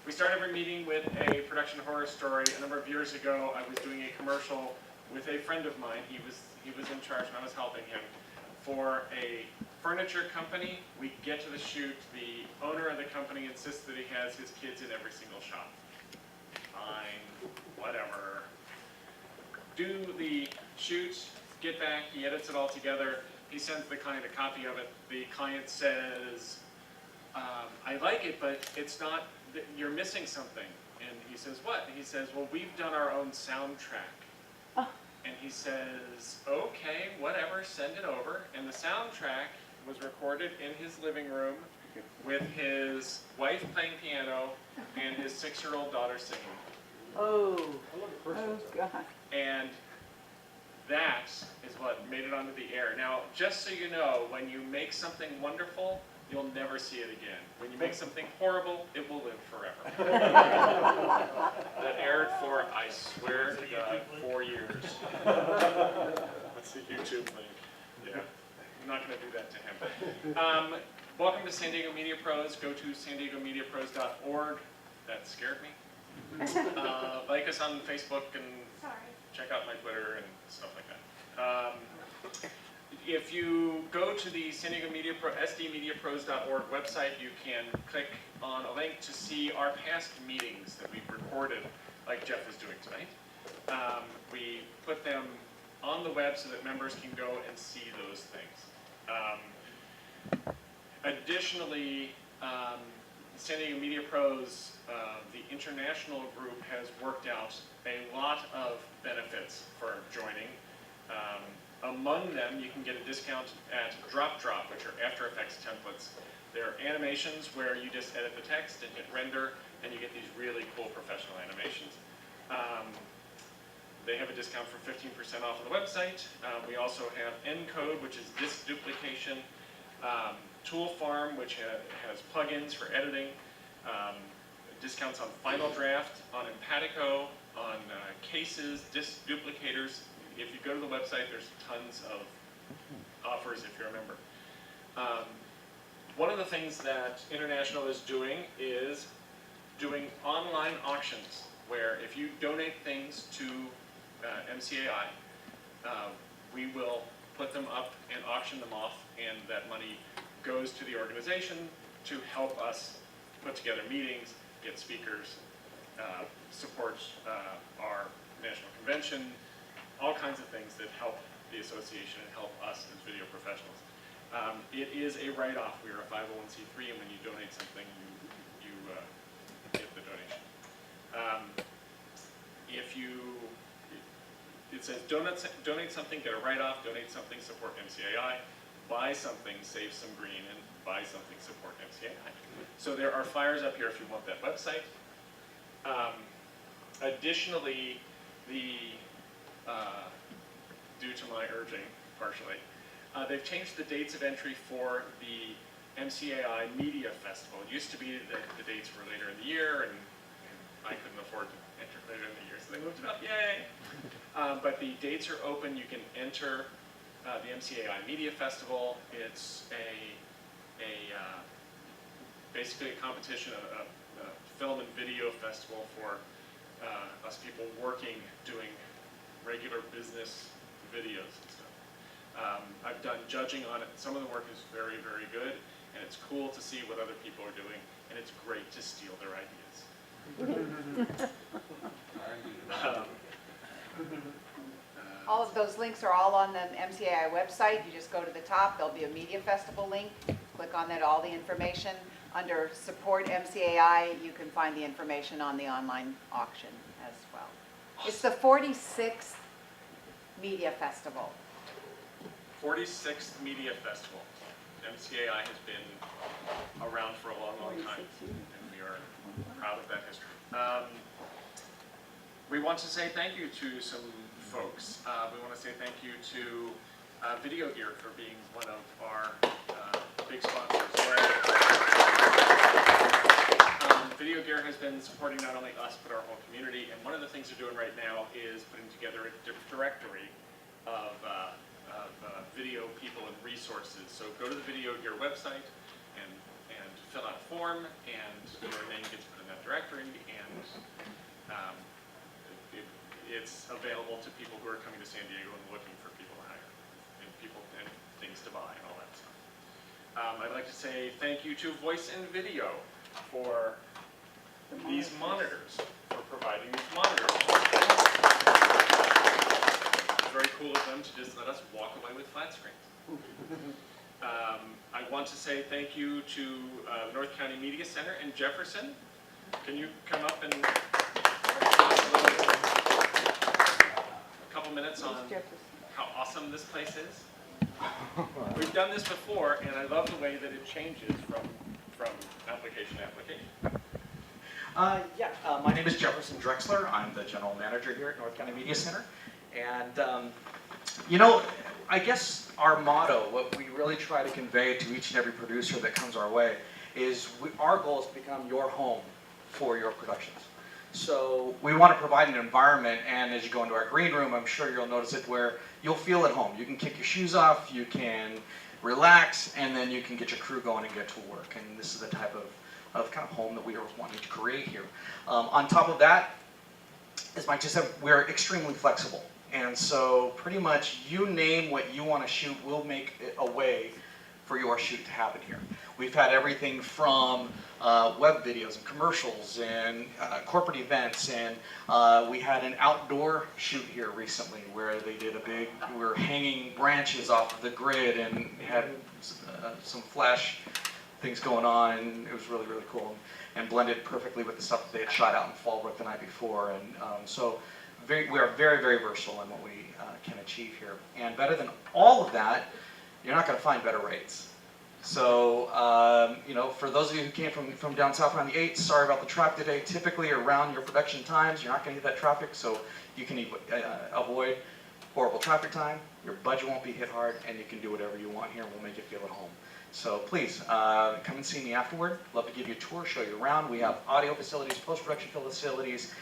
We start every meeting with a production horror story. A number of years ago, I was doing a commercial with a friend of mine. He was in charge, and I was helping him for a furniture company. We get to the shoot. The owner of the company insists that he has his kids in every single shot. Fine, whatever. Do the shoot, get back, he edits it all together. He sends the client a copy of it. The client says, I like it, but it's not, you're missing something. And he says, what? And he says, well, we've done our own soundtrack. Oh. And he says, okay, whatever, send it over. And the soundtrack was recorded in his living room with his wife playing piano and his 6-year-old daughter singing. Oh, oh God. And that is what made it onto the air. Now, just so you know, when you make something wonderful, you'll never see it again. When you make something horrible, it will live forever. That aired for, I swear to God, 4 years. That's the YouTube link. Yeah, I'm not going to do that to him. Welcome to San Diego Media Pros. Go to sandiegomediapros.org. That scared me. Like us on Facebook and check out my Twitter and stuff like that. If you go to the San Diego SDMediaPros.org website, you can click on a link to see our past meetings that we've recorded, like Jeff is doing tonight. We put them on the web so that members can go and see those things. Additionally, San Diego Media Pros, the international group, has worked out a lot of benefits for joining. Among them, you can get a discount at Drop, which are After Effects templates. They're animations where you just edit the text and hit render, and you get these really cool professional animations. They have a discount for 15% off on the website. We also have Encode, which is disk duplication. Tool Farm, which has plugins for editing. Discounts on Final Draft, on Empatico, on cases, disk duplicators. If you go to the website, there's tons of offers if you're a member. One of the things that International is doing online auctions, where if you donate things to MCAI, we will put them up and auction them off, and that money goes to the organization to help us put together meetings, get speakers, support our national convention, all kinds of things that help the association and help us as video professionals. It is a write-off. We are a 501c3, and when you donate something, you get the donation. It says donate something, get a write-off, donate something, support MCAI, buy something, save some green, and buy something, support MCAI. So there are flyers up here if you want that website. Additionally, due to my urging, partially, they've changed the dates of entry for the MCAI Media Festival. It used to be that the dates were later in the year, and I couldn't afford to enter later in the year, so they moved it up, yay! But the dates are open. You can enter the MCAI Media Festival. It's basically a competition, a film and video festival for us people working, doing regular business videos and stuff. I've done judging on it. Some of the work is very, very good, and it's cool to see what other people are doing, and it's great to steal their ideas. All of those links are all on the MCAI website. You just go to the top, there'll be a media festival link. Click on that, all the information. Under support MCAI, you can find the information on the online auction as well. It's the 46th Media Festival. 46th Media Festival. MCAI has been around for a long, long time, and we are proud of that history. We want to say thank you to some folks. We want to say thank you to Video Gear for being one of our big sponsors. Video Gear has been supporting not only us, but our whole community, and one of the things they're doing right now is putting together a directory of video people and resources. So go to the Video Gear website and fill out a form, and your name gets put in that directory, and it's available to people who are coming to San Diego and looking for people to hire, and people and things to buy, and all that stuff. I'd like to say thank you to Voice and Video for these monitors, for providing these monitors. It's very cool of them to just let us walk away with flat screens. I want to say thank you to the North County Media Center in Jefferson. Can you come up and a couple minutes on how awesome this place is? We've done this before, and I love the way that it changes from application to application. My name is Jefferson Drexler. I'm the general manager here at North County Media Center. And, you know, I guess our motto, what we really try to convey to each and every producer that comes our way, is our goal is to become your home for your productions. So we want to provide an environment, and as you go into our green room, I'm sure you'll notice it, where you'll feel at home. You can kick your shoes off, you can relax, and then you can get your crew going and get to work. And this is the type of kind of home that we are wanting to create here. On top of that, as Mike just said, we're extremely flexible. And so pretty much you name what you want to shoot, we'll make a way for your shoot to happen here. We've had everything from web videos and commercials and corporate events, and we had an outdoor shoot here recently where they did we were hanging branches off of the grid and had some flash things going on, and it was really, really cool and blended perfectly with the stuff that they had shot out in Fallbrook the night before. And so we are very, very versatile in what we can achieve here. And better than all of that, you're not going to find better rates. So, you know, for those of you who came from down south around the 8th, sorry about the traffic today. Typically around your production times, you're not going to hit that traffic, so you can avoid horrible traffic time, your budget won't be hit hard, and you can do whatever you want here, and we'll make you feel at home. So please, come and see me afterward. Love to give you a tour, show you around. We have audio facilities, post-production facilities,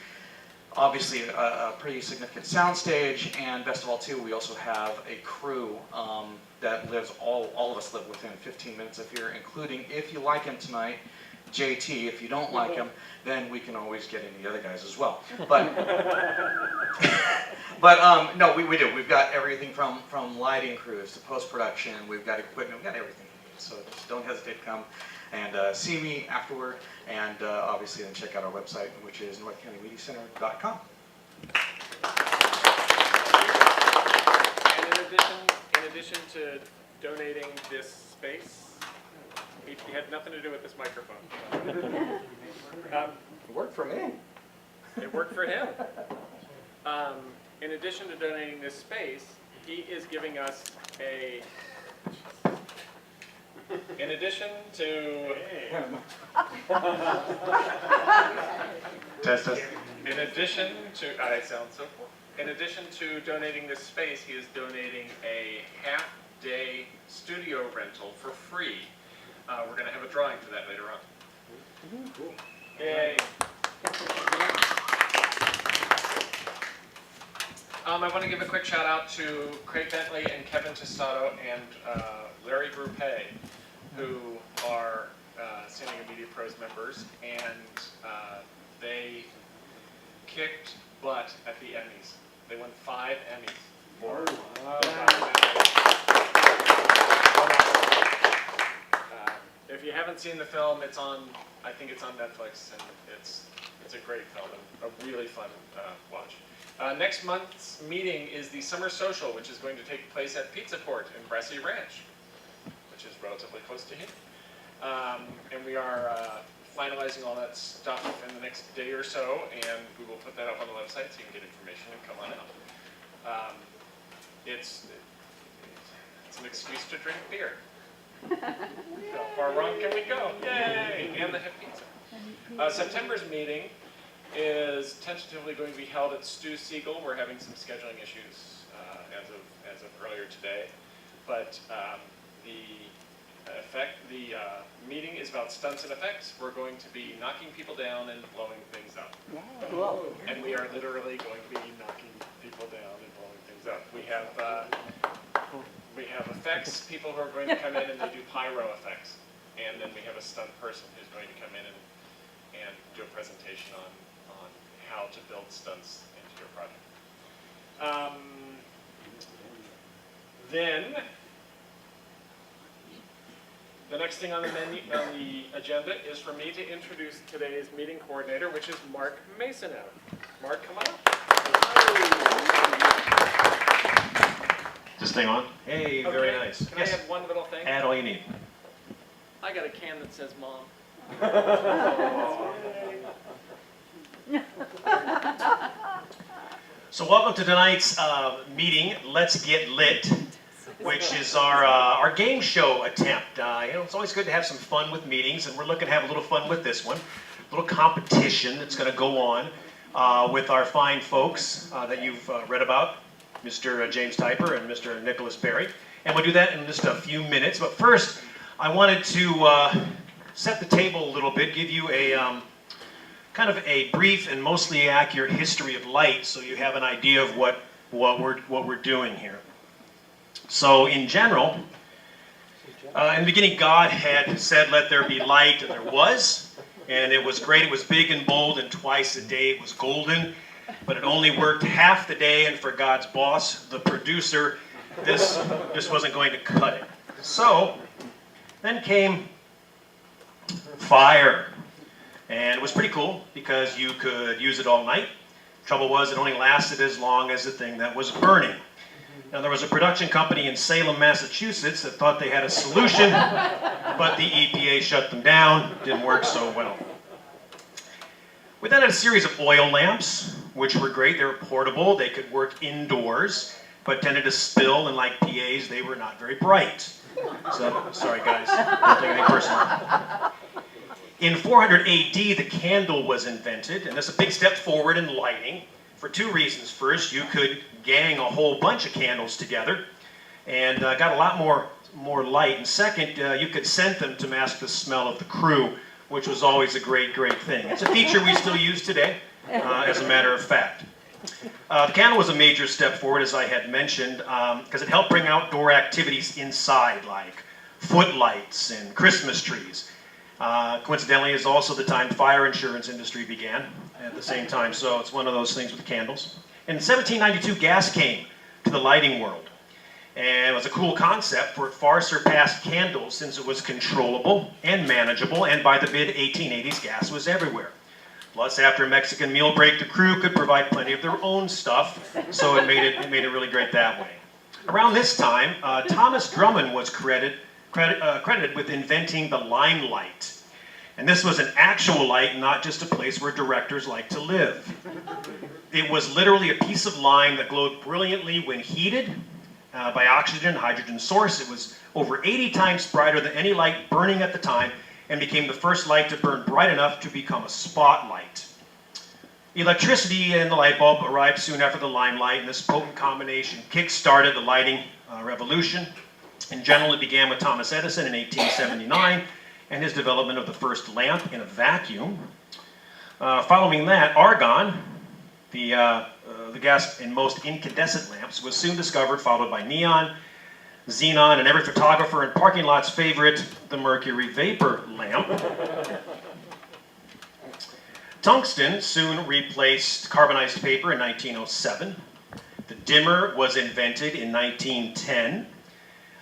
obviously a pretty significant sound stage, and best of all too, we also have a crew that lives, all of us live within 15 minutes of here, including, if you like him tonight, JT. If you don't like him, then we can always get in the other guys as well. But no, we do. We've got everything from lighting crews to post-production. We've got equipment. We've got everything you need. So just don't hesitate to come and see me afterward, and obviously then check out our website, which is northcountymediacenter.com. And in addition to donating this space, he had nothing to do with this microphone. It worked for me. It worked for him. In addition to donating this space, he is giving us a. In addition to. Test. In addition to, I sound so cool. In addition to donating this space, he is donating a half-day studio rental for free. We're going to have a drawing for that later on. Cool. Yay. I want to give a quick shout out to Craig Bentley and Kevin Testato and Larry Gruppe, who are San Diego Media Pros members, and they kicked butt at the Emmys. They won 5 Emmys for if you haven't seen the film, it's on. I think it's on Netflix, and it's a great film and a really fun watch. Next month's meeting is the Summer Social, which is going to take place at Pizza Port in Brassy Ranch, which is relatively close to here. And we are finalizing all that stuff in the next day or so, and we will put that up on the website so you can get information and come on out. It's an excuse to drink beer. How far wrong can we go? Yay! And the hip pizza. September's meeting is tentatively going to be held at Stu Siegel. We're having some scheduling issues as of earlier today, but the meeting is about stunts and effects. We're going to be knocking people down and blowing things up. Cool. And we are literally going to be knocking people down and blowing things up. We have effects people who are going to come in and they do pyro effects. and then we have a stunt person who's going to come in and do a presentation on how to build stunts into your project. Then, the next thing on the menu, on the agenda is for me to introduce today's meeting coordinator, which is Mark Maisonneuve. Mark, come on up. This thing on? Hey, very Okay. nice. Can I add one little thing? Add all you need. I got a can that says Mom. So welcome to tonight's meeting, Let's Get Lit, which is our game show attempt. It's always good to have some fun with meetings, and we're looking to have a little fun with this one. A little competition that's going to go on with our fine folks that you've read about, Mr. James Typer and Mr. Nicholas Berry. And we'll do that in just a few minutes. But first, I wanted to set the table a little bit, give you a kind of a brief and mostly accurate history of light, so you have an idea of what we're doing here. So, in general, in the beginning, God had said, "Let there be light," and there was, and it was great. It was big and bold, and twice a day it was golden. But it only worked half the day, and for God's boss, the producer, this wasn't going to cut it. So, then came fire. And it was pretty cool because you could use it all night. Trouble was, it only lasted as long as the thing that was burning. Now, there was a production company in Salem, Massachusetts that thought they had a solution, but the EPA shut them down. It didn't work so well. We then had a series of oil lamps, which were great. They were portable. They could work indoors, but tended to spill, and like PAs, they were not very bright. So, sorry guys, don't take anything personal. In 400 AD, the candle was invented, and that's a big step forward in lighting for two reasons. First, you could gang a whole bunch of candles together and got a lot more light. And second, you could scent them to mask the smell of the crew, which was always a great thing. It's a feature we still use today, as a matter of fact. The candle was a major step forward, as I had mentioned, because it helped bring outdoor activities inside, like footlights and Christmas trees. Coincidentally, is also the time the fire insurance industry began at the same time, so it's one of those things with candles. In 1792, gas came to the lighting world, and it was a cool concept, for it far surpassed candles since it was controllable and manageable, and by the mid-1880s, gas was everywhere. Plus, after a Mexican meal break, the crew could provide plenty of their own stuff, so it made it really great that way. Around this time, Thomas Drummond was credited with inventing the limelight. And this was an actual light, not just a place where directors like to live. It was literally a piece of lime that glowed brilliantly when heated by oxygen and hydrogen source. It was over 80 times brighter than any light burning at the time, and became the first light to burn bright enough to become a spotlight. Electricity and the light bulb arrived soon after the limelight, and this potent combination kick-started the lighting revolution. In general, it began with Thomas Edison in 1879 and his development of the first lamp in a vacuum. Following that, argon, the gas in most incandescent lamps, was soon discovered, followed by neon, xenon, and every photographer and parking lot's favorite, the mercury vapor lamp. Tungsten soon replaced carbonized paper in 1907. The dimmer was invented in 1910.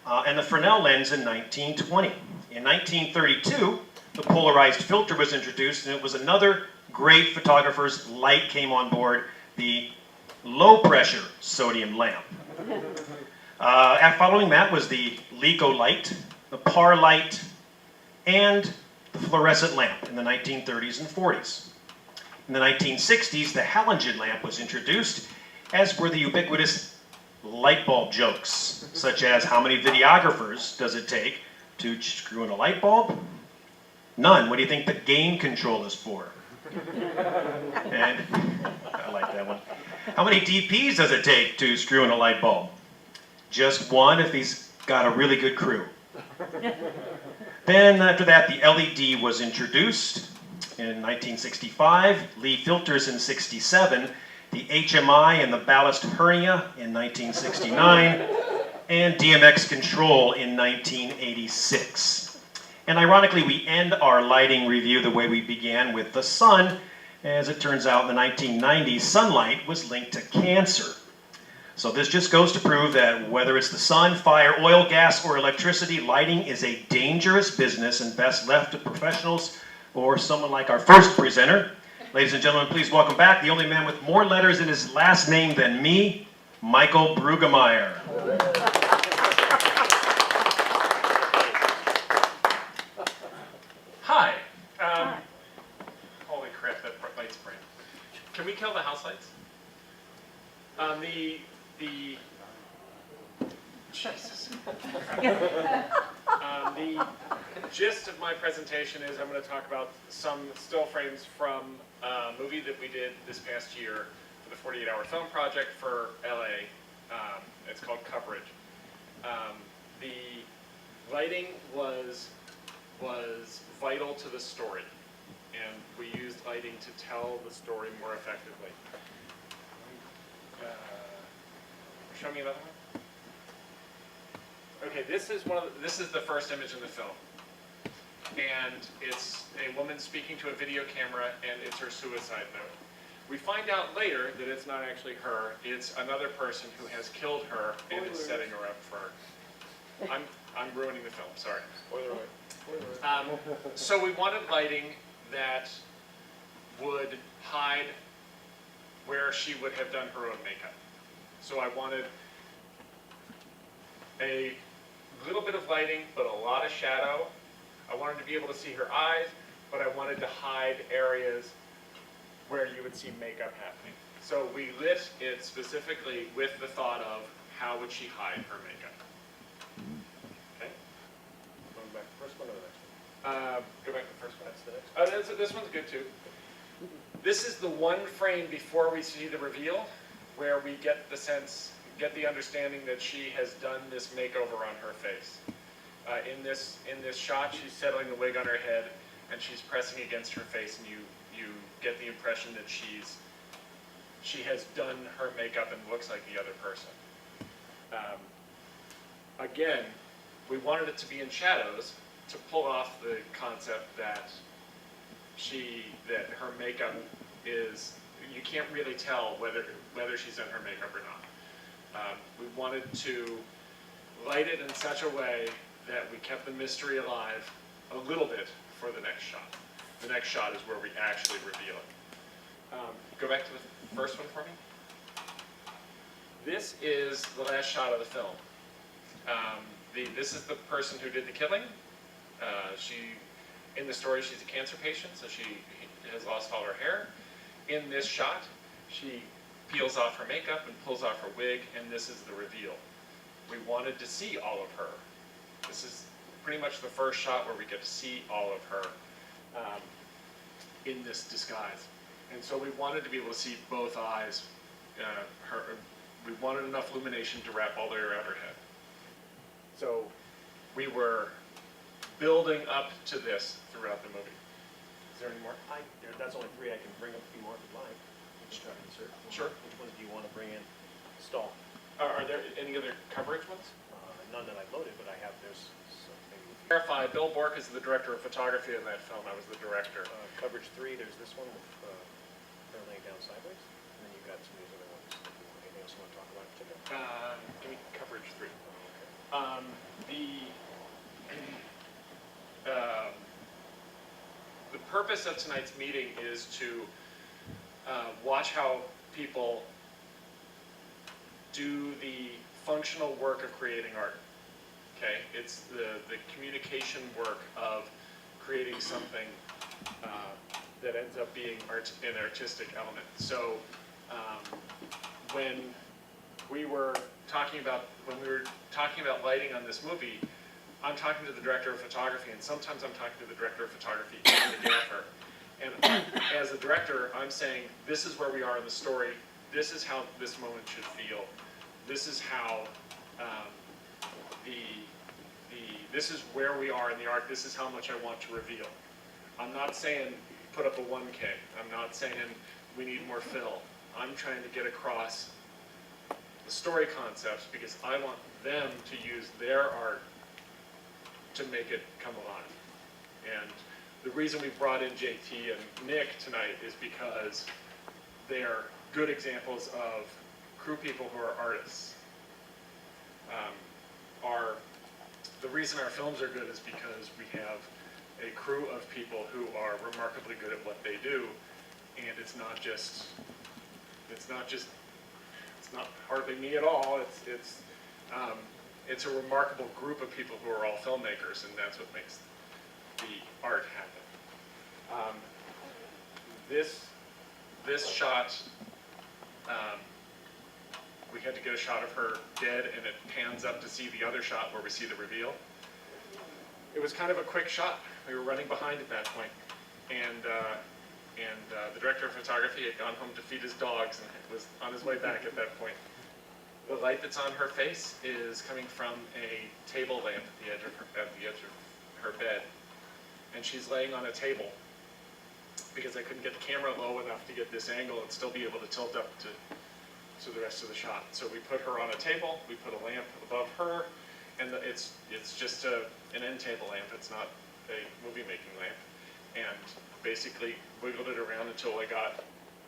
And the Fresnel lens in 1920. In 1932, the polarized filter was introduced, and it was another great photographer's light came on board, the low-pressure sodium lamp. Following that was the LECO light, the PAR light, and the fluorescent lamp in the 1930s and 40s. In the 1960s, the halogen lamp was introduced, as were the ubiquitous light bulb jokes, such as, how many videographers does it take to screw in a light bulb? None. What do you think the gain control is for? And I like that one. How many DPs does it take to screw in a light bulb? Just one if he's got a really good crew. Then after that, the LED was introduced in 1965, Lee filters in 67, the HMI and the ballast hernia in 1969, and DMX control in 1986. And ironically, we end our lighting review the way we began, with the sun. As it turns out, in the 1990s, sunlight was linked to cancer. So this just goes to prove that whether it's the sun, fire, oil, gas, or electricity, lighting is a dangerous business and best left to professionals or someone like our first presenter. Ladies and gentlemen, please welcome back the only man with more letters in his last name than me, Michael Brueggemeyer. Hi. Holy crap, that light's bright. Can we kill the house lights? Jesus. The gist of my presentation is I'm going to talk about some still frames from a movie that we did this past year for the 48-hour film project for LA. It's called Coverage. The lighting was vital to the story, and we used lighting to tell the story more effectively. Show me another one. Okay, this is the first image in the film, and it's a woman speaking to a video camera, and it's her suicide note. We find out later that it's not actually her; it's another person who has killed her and is setting her up for. I'm ruining the film. Sorry. Spoiler alert. So we wanted lighting that would hide where she would have done her own makeup. So I wanted a little bit of lighting, but a lot of shadow. I wanted to be able to see her eyes, but I wanted to hide areas where you would see makeup happening. So we lit it specifically with the thought of how would she hide her makeup. Okay? Going back to the first one or the next one? Go back to the first one. That's the next one. This one's good too. This is the one frame before we see the reveal where we get the understanding that she has done this makeover on her face. In this shot, she's settling the wig on her head, and she's pressing against her face, and you get the impression that she has done her makeup and looks like the other person. Again, we wanted it to be in shadows to pull off the concept that her makeup is, you can't really tell whether she's done her makeup or not. We wanted to light it in such a way that we kept the mystery alive a little bit for the next shot. The next shot is where we actually reveal it. Go back to the first one for me. This is the last shot of the film. This is the person who did the killing. In the story, she's a cancer patient, so she has lost all her hair. In this shot, she peels off her makeup and pulls off her wig, and this is the reveal. We wanted to see all of her. This is pretty much the first shot where we get to see all of her in this disguise. And so we wanted to be able to see both eyes. We wanted enough illumination to wrap all the way around her head. So we were building up to this throughout the movie. Is there any more? That's only three. I can bring up a few more if you'd like. Just try to insert. Sure. Which ones do you want to bring in? Stall. Are there any other coverage ones? None that I've loaded, but I have. There's some maybe. Clarify, Bill Bork is the director of photography in that film. I was the director. Coverage 3. There's this one with her laying down sideways, and then you've got some of these other ones. Anything else you want to talk about in particular? Give me coverage 3. The purpose of tonight's meeting is to watch how people do the functional work of creating art. Okay, it's the communication work of creating something that ends up being an artistic element. So when we were talking about lighting on this movie, I'm talking to the director of photography, and sometimes I'm talking to the director of photography and the gaffer. And as a director, I'm saying, this is where we are in the story. This is how this moment should feel. This is how this is where we are in the art. This is how much I want to reveal. I'm not saying put up a 1K. I'm not saying we need more fill. I'm trying to get across the story concepts because I want them to use their art to make it come alive. And the reason we brought in JT and Nick tonight is because they're good examples of crew people who are artists. The reason our films are good is because we have a crew of people who are remarkably good at what they do, and it's not hardly me at all. It's a remarkable group of people who are all filmmakers, and that's what makes the art happen. This shot, we had to get a shot of her dead, and it pans up to see the other shot where we see the reveal. It was kind of a quick shot. We were running behind at that point, and the director of photography had gone home to feed his dogs and was on his way back at that point. The light that's on her face is coming from a table lamp at the edge of her bed, and she's laying on a table because I couldn't get the camera low enough to get this angle and still be able to tilt up to the rest of the shot. So we put her on a table, we put a lamp above her, and it's just an end table lamp. It's not a movie-making lamp. And basically wiggled it around until I got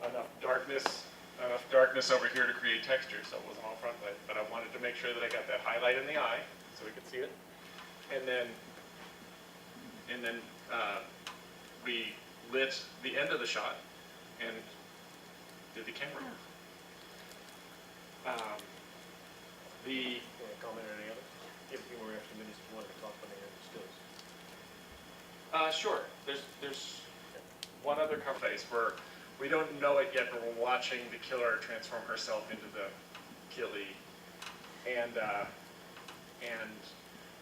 enough darkness over here to create texture, so it wasn't all front lit. But I wanted to make sure that I got that highlight in the eye so we could see it. And then we lit the end of the shot and did the camera. You want to comment on any other? Give a few more extra minutes if you wanted to talk about any other skills. Sure. There's one other cover face where we don't know it yet, but we're watching the killer transform herself into the killie, and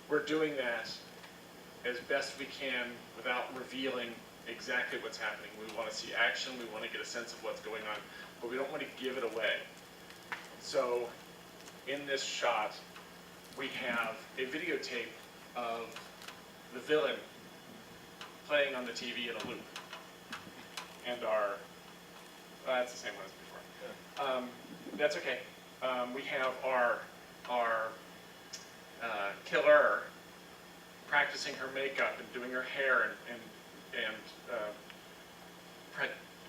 we're doing that as best we can without revealing exactly what's happening. We want to see action. We want to get a sense of what's going on, but we don't want to give it away. So in this shot, we have a videotape of the villain playing on the TV in a loop. And that's the same one as before. That's okay. We have our killer practicing her makeup and doing her hair and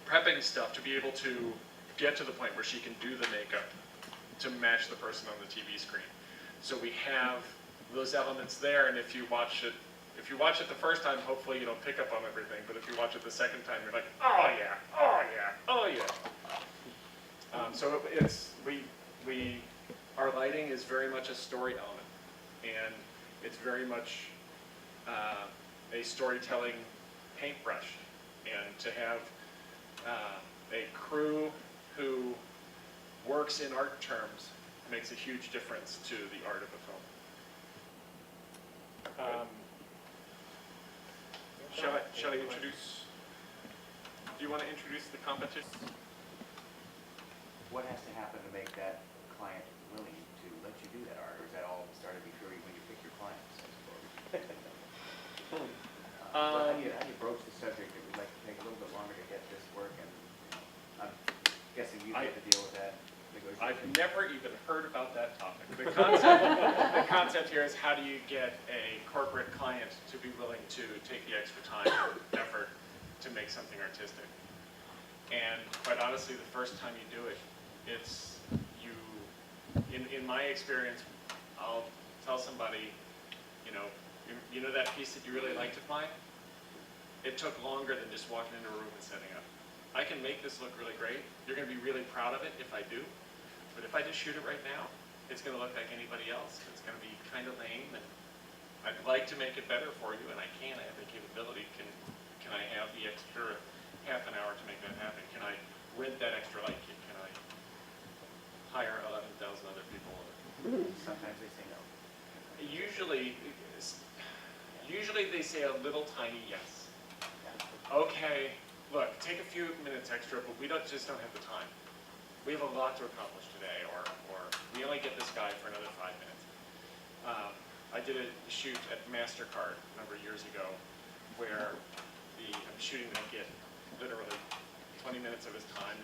prepping stuff to be able to get to the point where she can do the makeup to match the person on the TV screen. So we have those elements there, and if you watch it the first time, hopefully you don't pick up on everything, but if you watch it the second time, you're like, oh yeah, oh yeah, oh yeah. So our lighting is very much a story element, and it's very much a storytelling paintbrush, and to have a crew who works in art terms makes a huge difference to the art of a film. Shall I introduce? Do you want to introduce the competition? What has to happen to make that client willing to let you do that art, or is that all started before when you pick your clients, I suppose? How do you broach the subject? It would like to take a little bit longer to get this work, and I'm guessing you had to deal with that negotiation. I've never even heard about that topic. The concept here is, how do you get a corporate client to be willing to take the extra time and effort to make something artistic? And quite honestly, the first time you do it, in my experience, I'll tell somebody, you know that piece that you really liked of mine? It took longer than just walking into a room and setting up. I can make this look really great. You're going to be really proud of it if I do. But if I just shoot it right now, it's going to look like anybody else. It's going to be kind of lame, and I'd like to make it better for you, and I can. I have the capability. Can I have the extra half an hour to make that happen? Can I rent that extra light kit? Can I hire 11,000 other people? Sometimes they say no. Usually they say a little tiny yes. Okay, look, take a few minutes extra, but we just don't have the time. We have a lot to accomplish today, or we only get this guy for another 5 minutes. I did a shoot at MasterCard a number of years ago where I'm shooting to get literally 20 minutes of his time.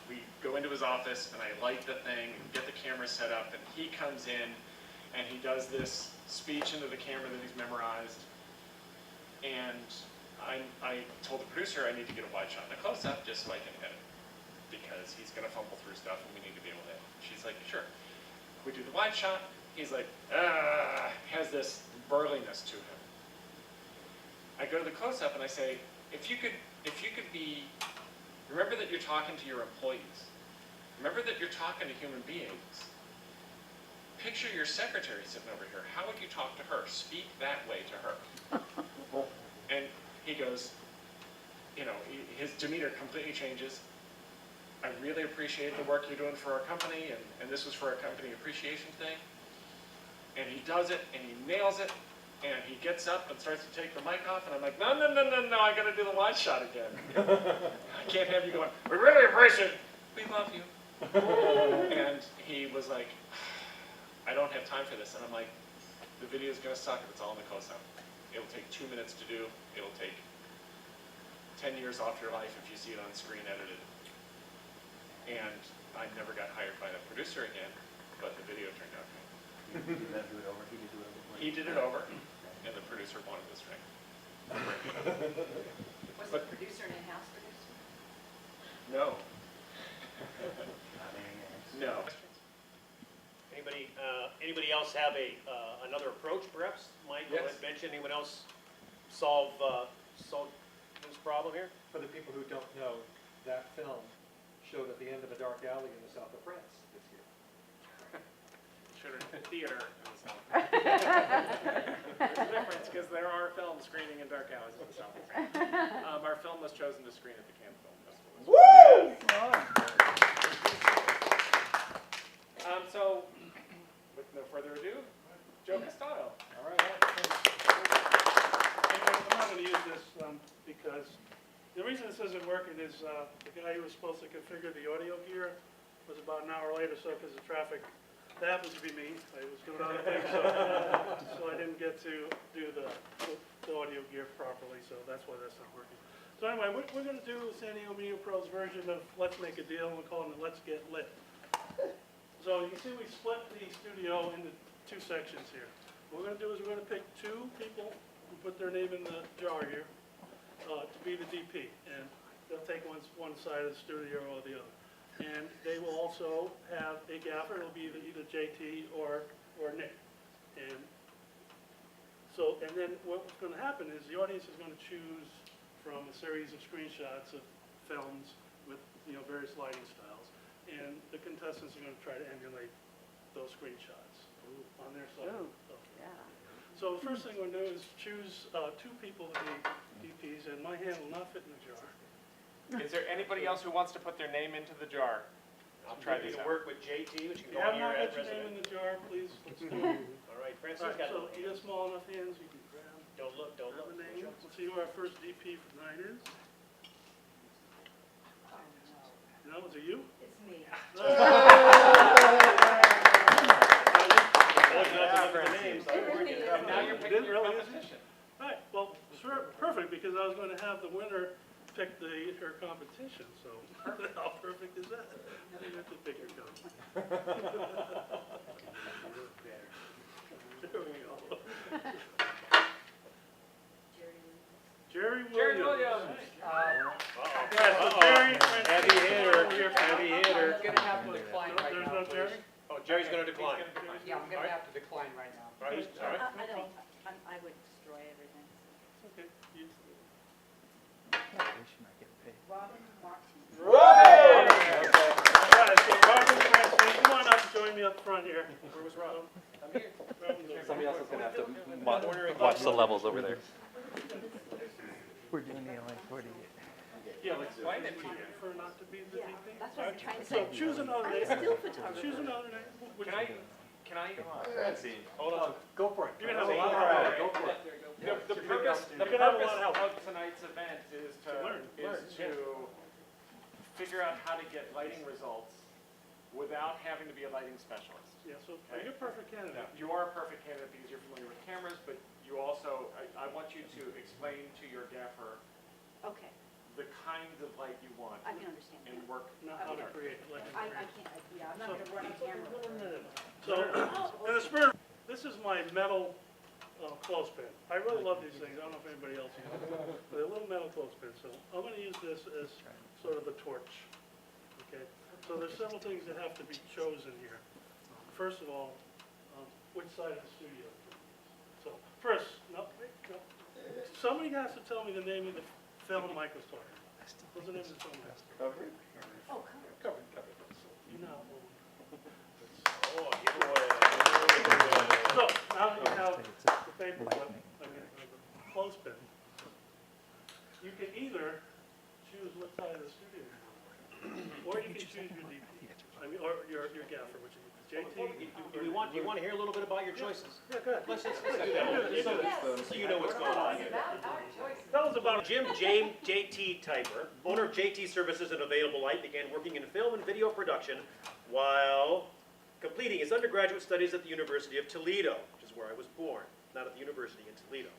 We go into his office and I light the thing and get the camera set up, and he comes in and he does this speech into the camera that he's memorized. And I told the producer I need to get a wide shot and a close-up just so I can edit, because he's gonna fumble through stuff and we need to be able to edit. She's like, sure. We do the wide shot, he's like, has this burliness to him. I go to the close-up and I say, if you could be, remember that you're talking to your employees. Remember that you're talking to human beings. Picture your secretary sitting over here. How would you talk to her? Speak that way to her. And he goes, you know, his demeanor completely changes. I really appreciate the work you're doing for our company, and this was for a company appreciation thing. And he does it, and he nails it, and he gets up and starts to take the mic off, and I'm like, no, I gotta do the wide shot again. I can't have you going, we really appreciate it. We love you. And he was like, I don't have time for this. And I'm like, the video's gonna suck if it's all in the close-up. It'll take 2 minutes to do. It'll take 10 years off your life if you see it on screen edited. And I never got hired by the producer again, but the video turned out good. He did that do it over, he did do it over. He did it over, and the producer wanted this ring. Was the producer an in-house producer? No. Not naming names. No. Anybody else have another approach, perhaps? Michael Yes. had mentioned, anyone else solve this problem here? For the people who don't know, that film showed at the end of a dark alley in the south of France this year. Should have been theater in the South. There's a difference, because there are films screening in dark alleys in the South of France. Our film was chosen to screen at the Cannes Film Festival. So, with no further ado, Joe Castanho. All right. I'm not going to use this because the reason this isn't working is the guy who was supposed to configure the audio gear was about an hour late or so because of traffic. That happens to be me. I was doing other things, so I didn't get to do the audio gear properly, so that's why that's not working. So anyway, what we're going to do is San Diego Media Pro's version of Let's Make a Deal, and we're calling it Let's Get Lit. So you can see we split the studio into two sections here. What we're going to do is we're going to pick two people who put their name in the jar here to be the DP, and they'll take one side of the studio or the other. And they will also have a gaffer. It'll be either JT or Nick. And so, and then what's going to happen is the audience is going to choose from a series of screenshots of films with various lighting styles, and the contestants are going to try to emulate those screenshots on their side. So the first thing we're going to do is choose two people to be DPs, and my hand will not fit in the jar. Is there anybody else who wants to put their name into the jar? I'll try Maybe this to out. work with JT, which If can you go have on your not got your resume. name in the jar, please, let's do it. All right, Francis All right, got so it. you got small enough hands, you can grab Don't look. a name. Let's see who our first DP for tonight is. No, is it you? It's me. Now you're picking your Really, is it? competition. Right, well, sure, perfect, because I was going to have the winner pick her competition, so how perfect is that? You have to pick your competition. There we go. Jerry Williams. Yeah, so Jerry. Heavy hitter. I'm gonna have to decline right There's now, no please. Jerry? Oh, Jerry's gonna decline. Yeah, I'm gonna have to decline right now. All right, all right. I don't, I would destroy everything. Okay. You- Robin Martin. All right, so Robin, Francine, come on up and join me up front here. Where was Rob? I'm here. Somebody else is going to have to Watch the levels over there. Yeah, let's Explain it to you. prefer not to be the Yeah, DP. that's what I'm trying to So say. choose another I'm name. still photographer. Choose another name. Which Can I, Hold on. Go for it. You're gonna have a lot of help. Go for it. the purpose You're gonna have a lot of help. of tonight's event is To learn. to figure out how to get lighting results without having to be a lighting specialist. Yeah, so Okay. you're a perfect candidate. Now, you are a perfect candidate because you're familiar with cameras, but you also, I want you to explain to your gaffer Okay, the kinds of light you want I can understand and that. work. Not how to create, like. I can't, yeah, I'm not gonna run a camera. So, in the spirit, this is my metal clothespin. I really love these things, I don't know if anybody else uses them. They're little metal clothespins, so I'm gonna use this as sort of a torch, okay? So there's several things that have to be chosen here. First of all, which side of the studio? So, first, no, somebody has to tell me the name of the film Mike was talking about. What's the name of the film? Covered? Oh, covered. Covered. You know. Oh, give away. So, now that you have the paper clip, I mean, the clothespin, you can either choose what side of the studio you want, or you can choose your DP. I mean, or your gaffer, which is JT. Do you want to hear a little bit about your choices? Yeah, go ahead. Let's do that. So you know what's going on here. Tell us about Jim JT Typer, owner of JT Services and Available Light, began working in film and video production while completing his undergraduate studies at the University of Toledo, which is where I was born, not at the university in Toledo.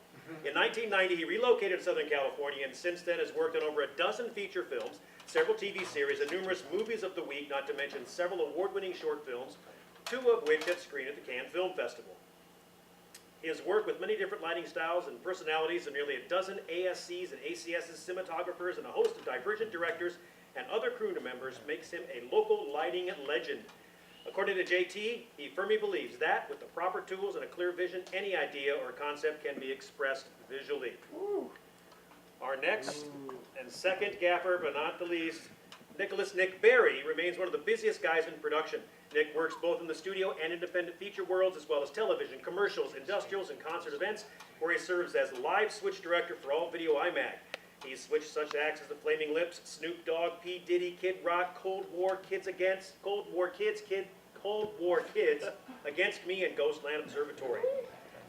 In 1990, he relocated to Southern California and since then has worked on over a dozen feature films, several TV series, and numerous movies of the week, not to mention several award-winning short films, 2 of which have screened at the Cannes Film Festival. He has worked with many different lighting styles and personalities of nearly a dozen ASCs and ACS's cinematographers and a host of divergent directors and other crew members makes him a local lighting legend. According to JT, he firmly believes that, with the proper tools and a clear vision, any idea or concept can be expressed visually. Our next and second gaffer, but not the least, Nick Berry, remains one of the busiest guys in production. Nick works both in the studio and independent feature worlds, as well as television, commercials, industrials, and concert events, where he serves as live switch director for all video IMAG. He's switched such acts as the Flaming Lips, Snoop Dogg, P. Diddy, Kid Rock, Cold War Kids, Against Me, and Ghostland Observatory.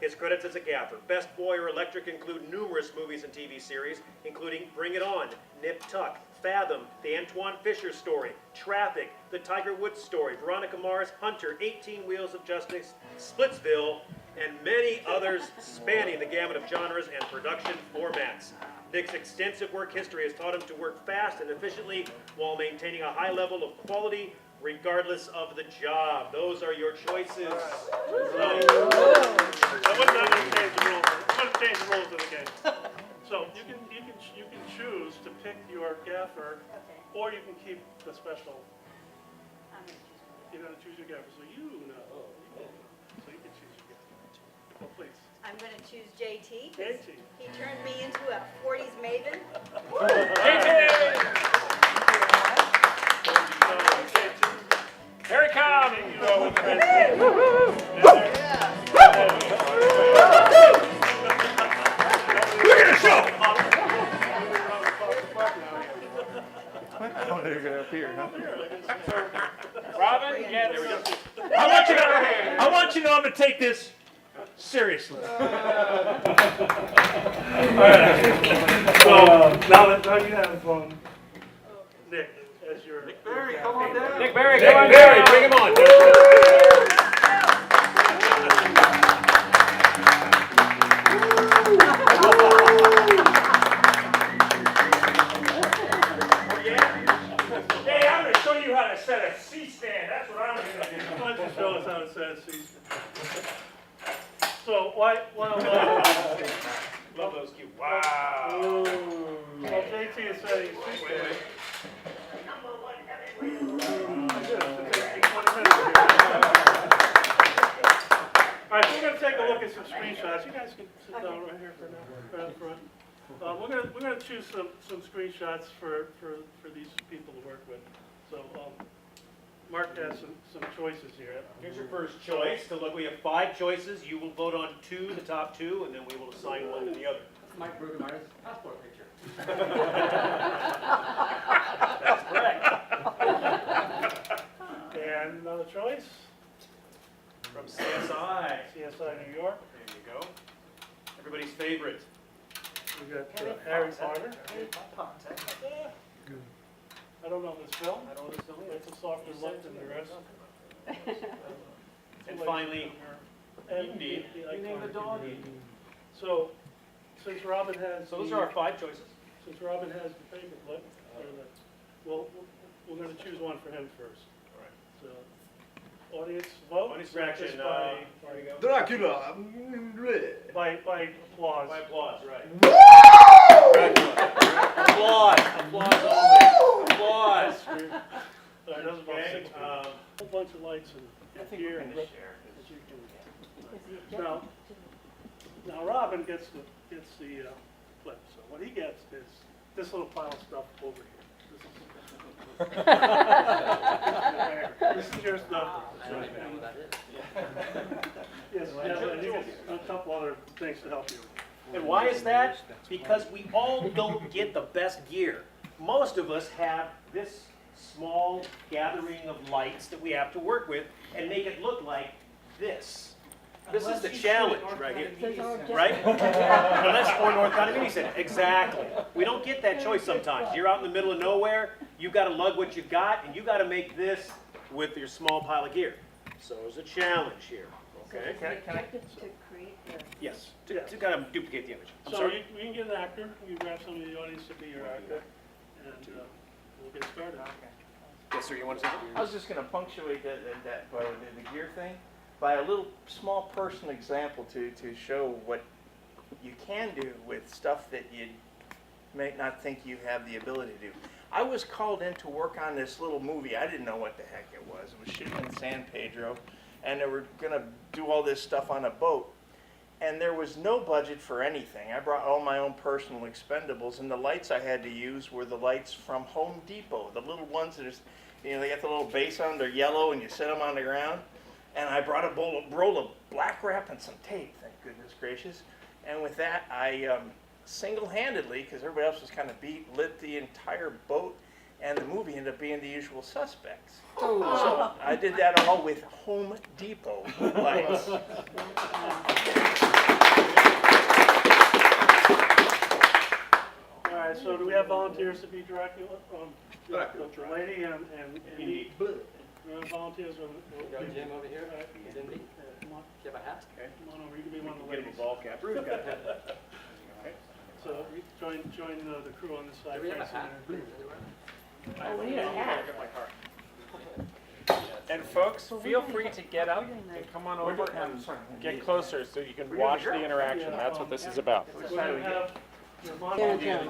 His credits as a gaffer, Best Boy or Electric, include numerous movies and TV series, including Bring It On, Nip Tuck, Fathom, The Antoine Fisher Story, Traffic, The Tiger Woods Story, Veronica Mars, Hunter, 18 Wheels of Justice, Splitsville, and many others spanning the gamut of genres and production formats. Nick's extensive work history has taught him to work fast and efficiently while maintaining a high level of quality regardless of the job. Those are your choices. I'm going to change the rules of the game. So you can choose to pick your gaffer, Okay. or you can keep the special. I'm gonna choose one. You're going to choose your gaffer, so you know. So you can choose your gaffer. Well, please. I'm gonna choose JT. 'Cause JT. he turned me into a 40s maven. Here he comes! Oh, they're gonna appear, huh? Robin, get it. I want you to know I'm going to take this seriously. So now you have Nick as your. Nick Berry, come on down. Nick Berry, bring him on. Hey, I'm going to show you how to set a C-stand. That's what I'm going to do. Why don't you show us how to set a seat? So why Love those cute. Wow. Well, JT is setting his seat there. All right, so we're going to take a look at some screenshots. You guys can sit down right here for now, right up front. We're going to choose some screenshots for these people to work with. So Mark has some choices here. Here's your first choice. So look, we have 5 choices. You will vote on 2, the top 2, and then we will assign one to the other. Mike Brueggemeyer's passport picture. That's correct. And another choice, From CSI. CSI New York. There you go. Everybody's favorite. We got Harry Potter. I don't know this film. I don't know this film. It's a softer look than the rest. And finally, And Indy. the You named the iconic dog Indy. Indy. So, since Robin has. So those the- are our 5 choices. Since Robin has the paperclip, we're going to choose one for him first. All right. So, audience vote. On instruction, Just here we go. Dracula. by applause. By applause, right. Applause, applause only. Applause. All right, that was about Okay, 6 minutes. A whole bunch of lights and gear and that you can. Now Robin gets the clip. So what he gets is this little pile of stuff over here. This is your stuff. Yes, and you get a couple other things to help you. And why is that? Because we all don't get the best gear. Most of us have this small gathering of lights that we have to work with and make it look like this. This is the challenge right here, right? Unless or North County Media Center, exactly. We don't get that choice sometimes. You're out in the middle of nowhere, you got to lug what you've got, and you got to make this with your small pile of gear. So there's a challenge here, okay? Can I to create the... Yes, to kind of duplicate the image. I'm So sorry. you can get an actor, you grab somebody in the audience to be your actor, and we'll get started. Yes, sir, you want to say something? I was just going to punctuate that part of the gear thing by a little small personal example to show what you can do with stuff that you may not think you have the ability to do. I was called in to work on this little movie. I didn't know what the heck it was. It was shooting in San Pedro, and they were going to do all this stuff on a boat. And there was no budget for anything. I brought all my own personal expendables, and the lights I had to use were the lights from Home Depot, the little ones that are, they got the little base on, they're yellow, and you set them on the ground. And I brought a roll of black wrap and some tape, thank goodness gracious. And with that, I single-handedly, because everybody else was kind of beat, lit the entire boat, and the movie ended up being The Usual Suspects. So I did that all with Home Depot lights. All right, so do we have volunteers to be Dracula? The lady and me. We have volunteers. Got Jim over here. All right. Cindy. Come on, You have a hat? come on over, you can be one of the Get him ladies. a ball cap. Bruce got that. So you join the crew on this side. Do we have a facing hat? there. Oh, we need a hat. And folks, feel free to get up and come on over and get closer so you can watch the interaction. That's what this is about. We're gonna have your volunteer.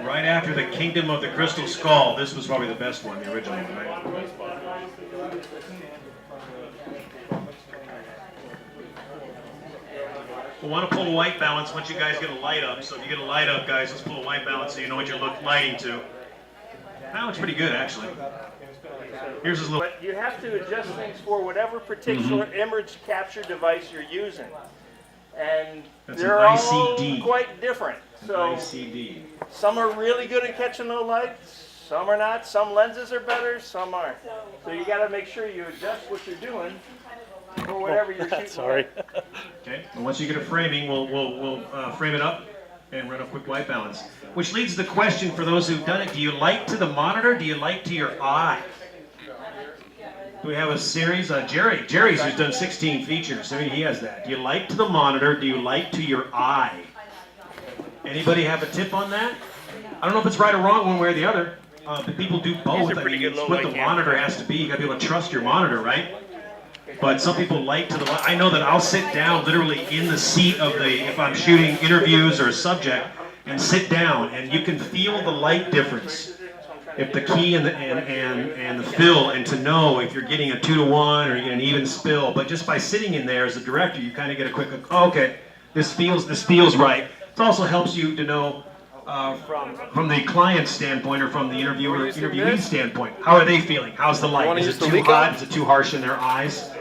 Right after the Kingdom of the Crystal Skull, this was probably the best one, the original one, right? We'll want to pull a white balance once you guys get a light up. So if you get a light up, guys, let's pull a white balance so you know what you're lighting to. That looks pretty good, actually. Here's his little... But you have to adjust things for whatever particular image capture device you're using. And That's they're an all ICD. quite different. So ICD. some are really good at catching low lights, some are not. Some lenses are better, some aren't. So you got to make sure you adjust what you're doing for whatever you're shooting. Sorry. Okay, and once you get a framing, we'll frame it up and run a quick white balance. Which leads to the question for those who've done it, do you light to the monitor, do you light to your eye? Do we have a series? Jerry's who's done 16 features, I mean, he has that. Do you light to the monitor, do you light to your eye? Anybody have a tip on that? I don't know if it's right or wrong one way or the other, but people do both. I mean, it's what the monitor has to be. You gotta be able to trust your monitor, right? But some people light to the, I know that I'll sit down literally in the seat of the, if I'm shooting interviews or a subject, and sit down, and you can feel the light difference. If the key and the fill, and to know if you're getting a 2-to-1 or you get an even spill. But just by sitting in there as a director, you kind of get a quick, oh, okay, this feels right. It also helps you to know from the client's standpoint or from the interviewee standpoint, how are they feeling? How's the light? Is it too hot? Is it too harsh in their eyes?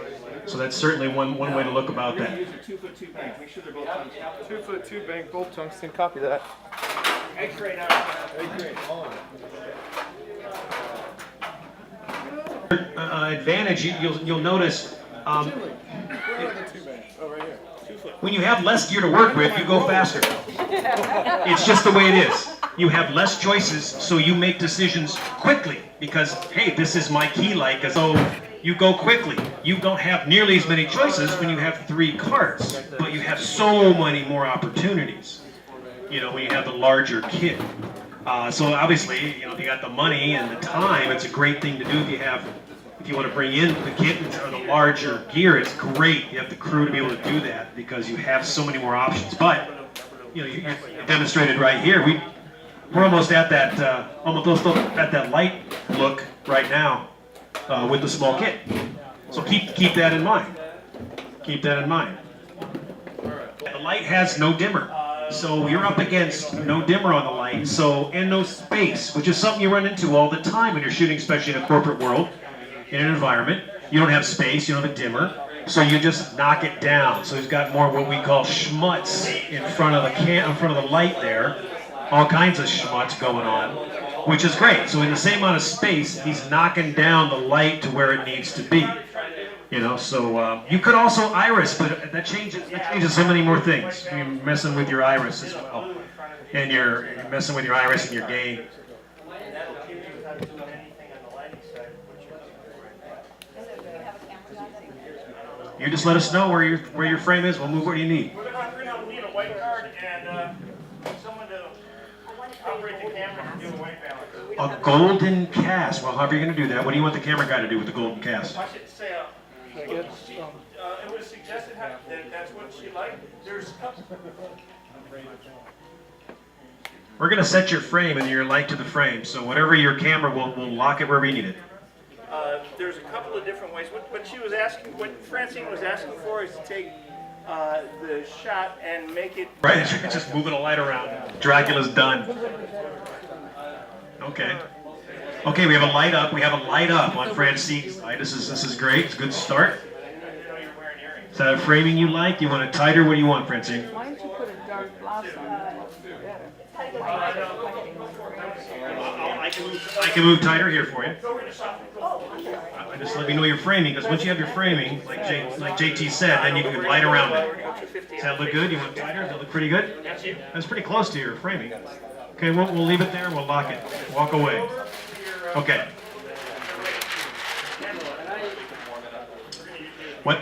So that's certainly one way to look about that. Use a 2-foot 2 bank. Make sure they're both tungsten. 2-foot 2 bank, both tungsten. Copy that. X-ray now. Advantage, you'll notice when you have less gear to work with, you go faster. It's just the way it is. You have less choices, so you make decisions quickly because, hey, this is my key light. So You go quickly. You don't have nearly as many choices when you have 3 cars, but you have so many more opportunities, you know, when you have the larger kit. So obviously, you know, if you got the money and the time, it's a great thing to do if you want to bring in the kit or the larger gear. It's great. You have the crew to be able to do that because you have so many more options. But you know, you demonstrated right here. We're almost at that at that light look right now with the small kit. So keep that in mind. Keep that in mind. The light has no dimmer. So you're up against no dimmer on the light, and no space, which is something you run into all the time when you're shooting, especially in a corporate world, in an environment. You don't have space, you don't have a dimmer, so you just knock it down. So he's got more what we call schmutz in front of the light there, all kinds of schmutz going on, which is great. So in the same amount of space, he's knocking down the light to where it needs to be. You know, so you could also iris, but that changes so many more things. You're messing with your iris as well, and you're messing with your iris and your gain. You just let us know where your frame is. We'll move what you need. We're gonna need a white card and someone to operate the camera and do a white balance. A golden cast. Well, however you're going to do that. What do you want the camera guy to do with the golden cast? I should say, it was suggested that that's what she liked. There's a couple. We're going to set your frame and your light to the frame. So whatever your camera, we'll lock it wherever you need it. There's a couple of different ways. What Francine was asking for is to take the shot and make it... Right, it's just moving a light around. Dracula's done. Okay. Okay, we have a light up. We have a light up on Francine's light. This is great. It's a good start. Is that a framing you like? You want it tighter? What do you want, Francine? Why don't you put a dark blouse on? I can move tighter here for you. Just let me know your framing, because once you have your framing, like JT said, then you can light around it. Does that look good? You want it tighter? Does that look pretty good? That's pretty close to your framing. Okay, we'll leave it there. We'll lock it. Walk away. Okay. What?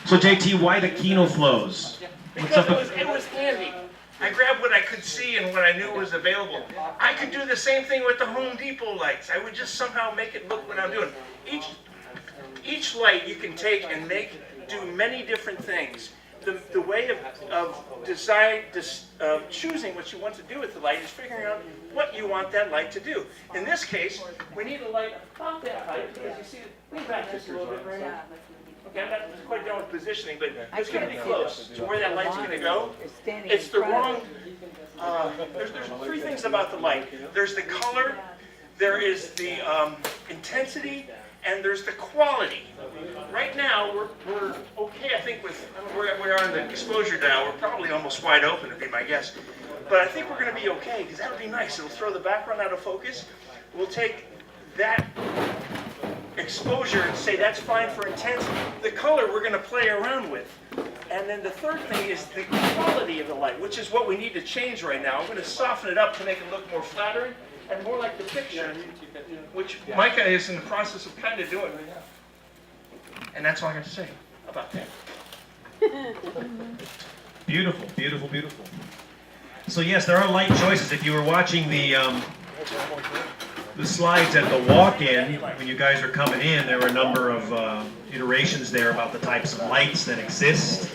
So JT, why the Kino flows? Because it was handy. I grabbed what I could see and what I knew was available. I could do the same thing with the Home Depot lights. I would just somehow make it look what I'm doing. Each light you can take and do many different things. The way of choosing what you want to do with the light is figuring out what you want that light to do. In this case, we need a light about that height because you see, lean back just a little bit right now. Okay, I'm not quite done with positioning, but it's going to be close to where that light's going to go. It's the wrong, there's 3 things about the light. There's the color, there is the intensity, and there's the quality. Right now, we're okay, I think, with where we are on the exposure dial. We're probably almost wide open, would be my guess. But I think we're going to be okay, because that would be nice. It'll throw the background out of focus. We'll take that exposure and say that's fine for intensity. The color we're going to play around with. And then the third thing is the quality of the light, which is what we need to change right now. I'm going to soften it up to make it look more flattering and more like the picture, which Micah is in the process of kind of doing. And that's all I got to say about that. Beautiful, beautiful, beautiful. So yes, there are light choices. If you were watching the slides at the walk-in, when you guys are coming in, there were a number of iterations there about the types of lights that exist.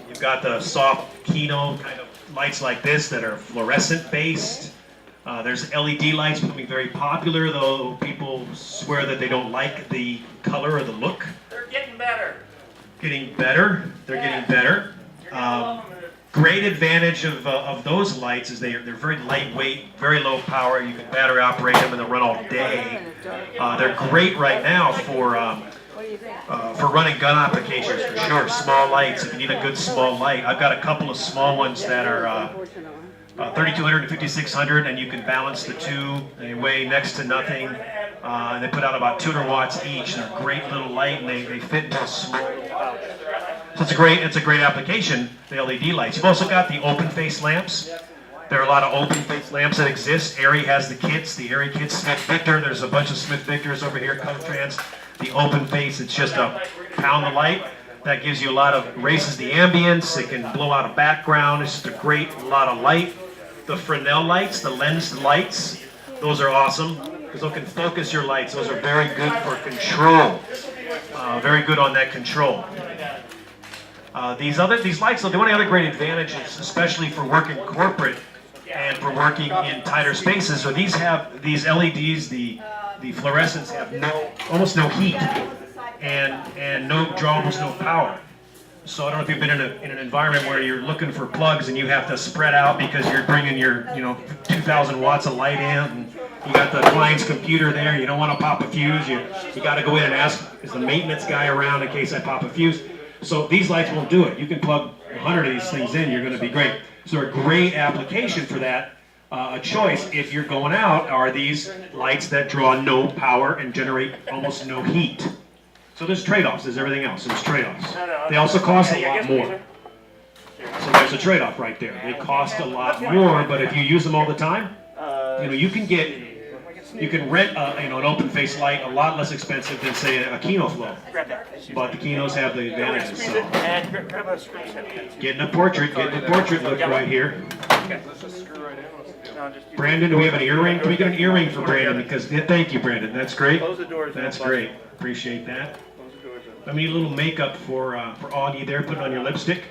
You've got the soft Kino kind of lights like this that are fluorescent-based. There's LED lights becoming very popular, though people swear that they don't like the color or the look. They're getting better. Getting better. They're getting better. Great advantage of those lights is they're very lightweight, very low power. You can battery operate them and they'll run all day. They're great right now for running gun applications for sure. Small lights, if you need a good small light. I've got a couple of small ones that are 3200 and 5600, and you can balance the two. They weigh next to nothing. And they put out about 200 watts each. They're a great little light, and they fit into a small pouch. So it's a great application, the LED lights. You've also got the open face lamps. There are a lot of open face lamps that exist. Arri has the kits, the Arri kits, Smith Victor. There's a bunch of Smith Victors over here, Colortrans. The open face, it's just a pound of light. That gives you a lot of, raises the ambience. It can blow out a background. It's just a great lot of light. The Fresnel lights, the lensed lights, those are awesome because they can focus your lights. Those are very good for control. Very good on that control. These lights, though, the only other great advantages, especially for working corporate and for working in tighter spaces, so these have these LEDs, the fluorescents have almost no heat and draw almost no power. So I don't know if you've been in an environment where you're looking for plugs and you have to spread out because you're bringing your 2,000 watts of light in, and you got the client's computer there. You don't want to pop a fuse. You got to go in and ask, is the maintenance guy around in case I pop a fuse? So these lights won't do it. You can plug 100 of these things in, you're going to be great. So a great application for that, a choice if you're going out, are these lights that draw no power and generate almost no heat. So there's trade-offs, there's everything else, there's trade-offs. They also cost a lot more. So there's a trade-off right there. They cost a lot more, but if you use them all the time, you can rent an open face light a lot less expensive than say a Kino Flow. But the Kinos have the advantages. So. Getting a portrait look right here. Brandon, do we have an earring? Can we get an earring for Brandon? Because thank you, Brandon. That's great. That's great. Appreciate that. I need a little makeup for Augie there. Put it on your lipstick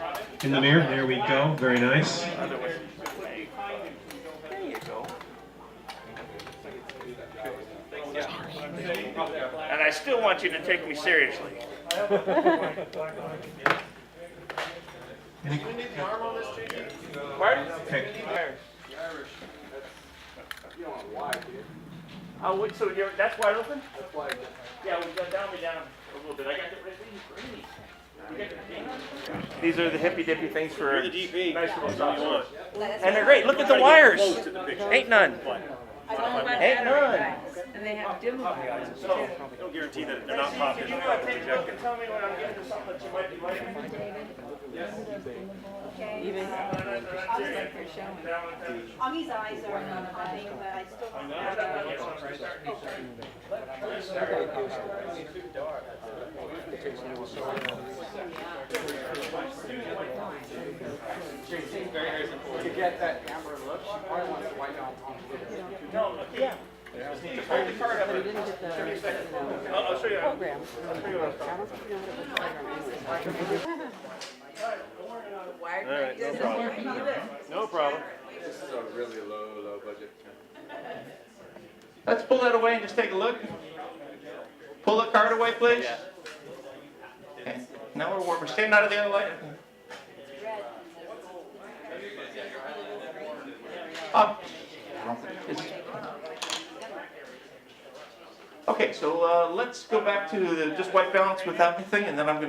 in the mirror. There we go. Very nice. There you go. And I still want you to take me seriously. Pardon? Okay. Oh, wait, so that's wide open? That's wide open. Yeah, we've got down a little bit. I got these are the hippy dippy things for You're the DP. nice little stuff. And they're great. Look at the wires. Ain't none. Ain't none. And they have dim lights. Don't guarantee that they're not popping. Can you take a look and tell me when I'm getting to something that you might be liking? Even like they're showing. Augie's eyes are not funny, but I still want To get that amber look, she probably wants to white on No, yeah. Just need to hold the card up. But he didn't get the I'll show you. program. I'll show you what I'm talking about. All right, no problem. No problem. This is a really low budget. Let's pull that away and just take a look. Pull the card away, please. Okay. Now we're staying out of the other light. Okay, so let's go back to the just white balance without anything, and then I'm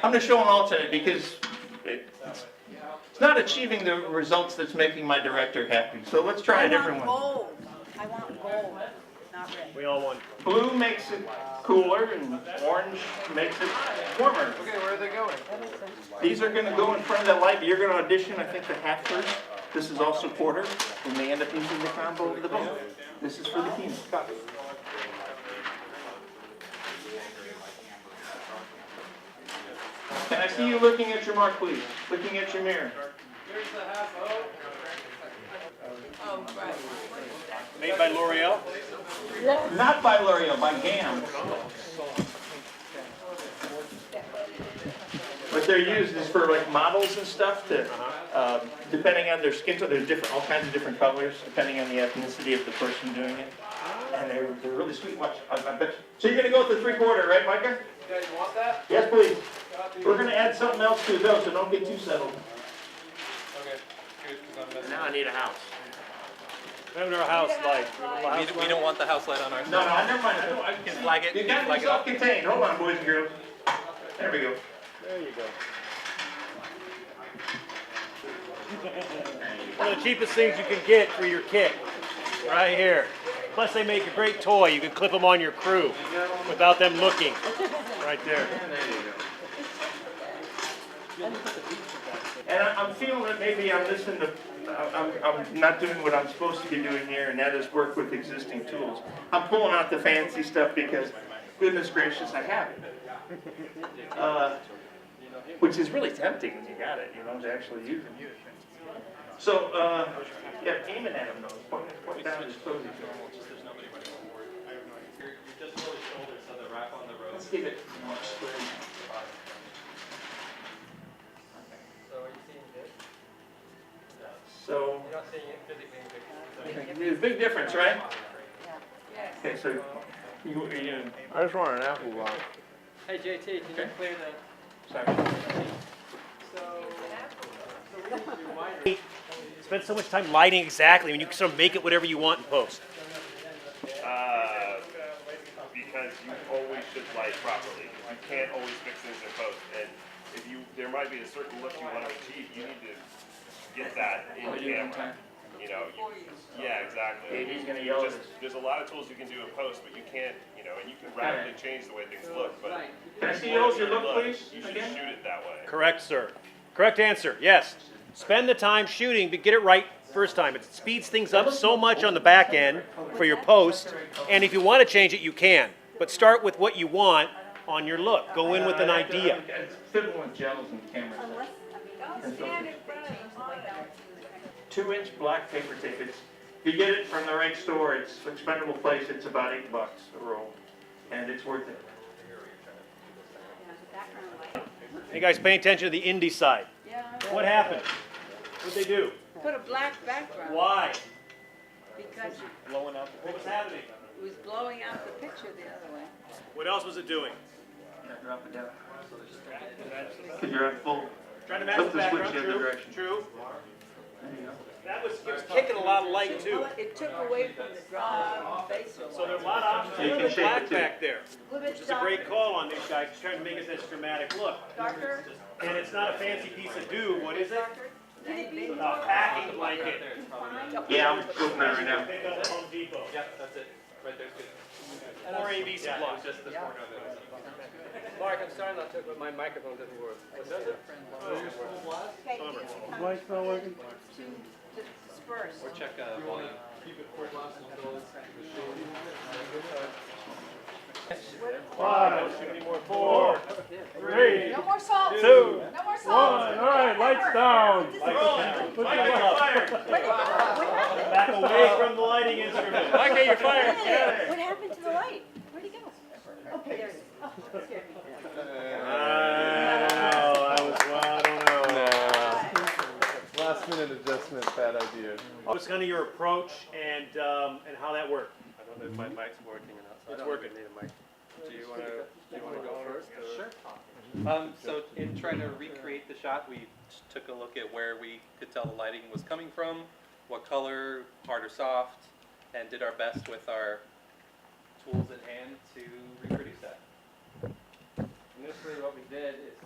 gonna show an alternate because it's not achieving the results that's making my director happy. So let's try a different one. gold. I want gold, not red. We all want. Blue makes it cooler, and orange makes it warmer. Okay, where are they going? These are going to go in front of that light. You're going to audition, I think, the half first. This is also quarter. We may end up using the combo of the both. This is for the team. Can I see you looking at your mark, please? Looking at your mirror. Oh, right. Made by L'Oreal? Not by L'Oreal, by GAM. What they're used is for like models and stuff to, depending on their skin tone, there's all kinds of different colors depending on the ethnicity of the person doing it. And they're really sweet. Watch, I bet you. So you're gonna go with the 3/4, right, Micah? You guys want that? Yes, please. We're gonna add something else to it though, so don't get too settled. Okay, good, because I'm missing. Now I need a house. We have our house light. We don't want the house light on our side. No, never mind. I can flag it. You got to be self-contained. Hold on, boys and girls. There we go. There you go. One of the cheapest things you can get for your kit, right here. Plus they make a great toy. You can clip them on your crew without them looking. Right there. And I'm feeling that maybe I'm listening to, I'm not doing what I'm supposed to be doing here, and that is work with existing tools. I'm pulling out the fancy stuff because, goodness gracious, I have it. Which is really tempting when you got it, you know, to actually use it. So, yeah, aiming at him though, point down his toes. Let's give it more square. So, You're not seeing it physically. there's a big difference, right? Yes. Okay, so, you, I just want an apple block. Hey JT, can you clear the... sorry. Spend so much time lighting exactly when you can sort of make it whatever you want in post. Because you always should light properly. You can't always fix things in post. And if there might be a certain look you want to achieve, you need to get that in camera. You know, yeah, exactly. Yeah, he's gonna yell at us. There's a lot of tools you can do in post, but you can't, you know, and you can rapidly change the way things look. But Can I see your look, please? you should Again? shoot it that way. Correct, sir. Correct answer, yes. Spend the time shooting, but get it right first time. It speeds things up so much on the back end for your post, and if you want to change it, you can. But start with what you want on your look. Go in with an idea. It's fiddling with gels and cameras. And so- 2-inch black paper tape. If you get it from the right store, it's expendable place. It's about $8 a roll, and it's worth it. Hey guys, pay attention to the indie side. Yeah. What happened? What'd they do? Put a black background. Why? Because Blowing out. What was happening? it was blowing out the picture the other way. What else was it doing? Drop it down. Because you're at full. Trying to match Flip the the switch background. the other True. direction. True. There you go. That was kicking a lot of light too. It took away from the drama face. So there are a lot of options. So you A can little shape black it, too. back there, which is a great call on these guys, trying to make it this dramatic look. Darker? And it's not a fancy piece of do. What is it? Can it be A packing blanket. Yeah, I'm flipping that right now. Pick up at Home Depot. Yep, that's it. Right there's good. Or AV supply. Just this corner of it. Mark, I'm sorry not to, but my microphone doesn't work. What's that? Mike's not working? To disperse. Or check volume. Five, 4, 3, No more salt. 2, No more 1. salt. All right, lights down. Back away from the lighting instrument. Okay, you're fired. What happened to the light? Where'd he go? Okay, there he is. Oh, that scared me. I don't know. Last minute adjustment, bad idea. What's kind of your approach and how that worked? I don't know if my mic's working or not. So It's I don't working. really need a mic. Do you want to go first? Or? Sure. So in trying to recreate the shot, we took a look at where we could tell the lighting was coming from, what color, hard or soft, and did our best with our tools at hand to reproduce that. Initially, what we did is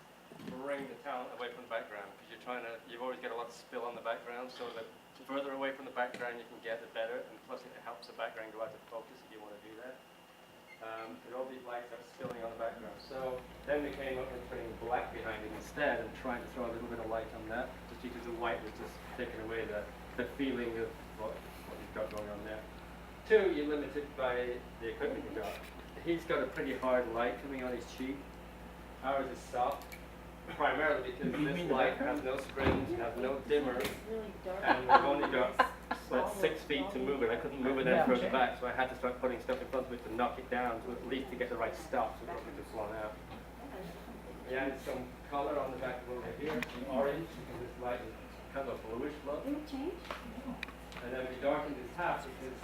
bring the talent away from the background because you've always got a lot of spill on the background. So the further away from the background you can get, the better, and plus it helps the background go out of focus if you want to do that. All these lights are spilling on the background. So then we came up with putting black behind it instead and trying to throw a little bit of light on that, just because the white was just taking away the feeling of what you've got going on there. Two, you're limited by the equipment you've got. He's got a pretty hard light coming on his cheek. Ours is soft, primarily because this light has no springs, has no dimmer, and we've only got 6 feet to move it. I couldn't move it any further back, so I had to start putting stuff in front of it to knock it down, to at least to get the right stuff, so it wasn't just blown out. We added some color on the back over here, some orange, because this light is kind of a bluish look. And then we darkened this half because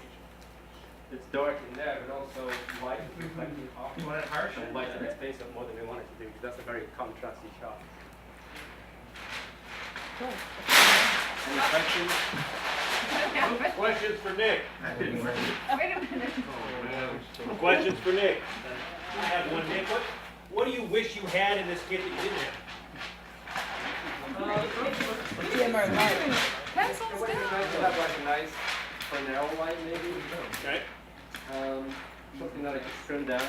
it's dark in there, but also light is reflecting off. You want it harsh? And light in its face up more than we wanted to do, because that's a very contrasty shot. Any questions? Questions for Nick? That didn't work. Wait a minute. Questions for Nick? I have one, Nick. What do you wish you had in this kit that you didn't have? Dimmer light. Pencils It would be nice to have like a nice Fresnel light maybe. Okay. something that I could trim down,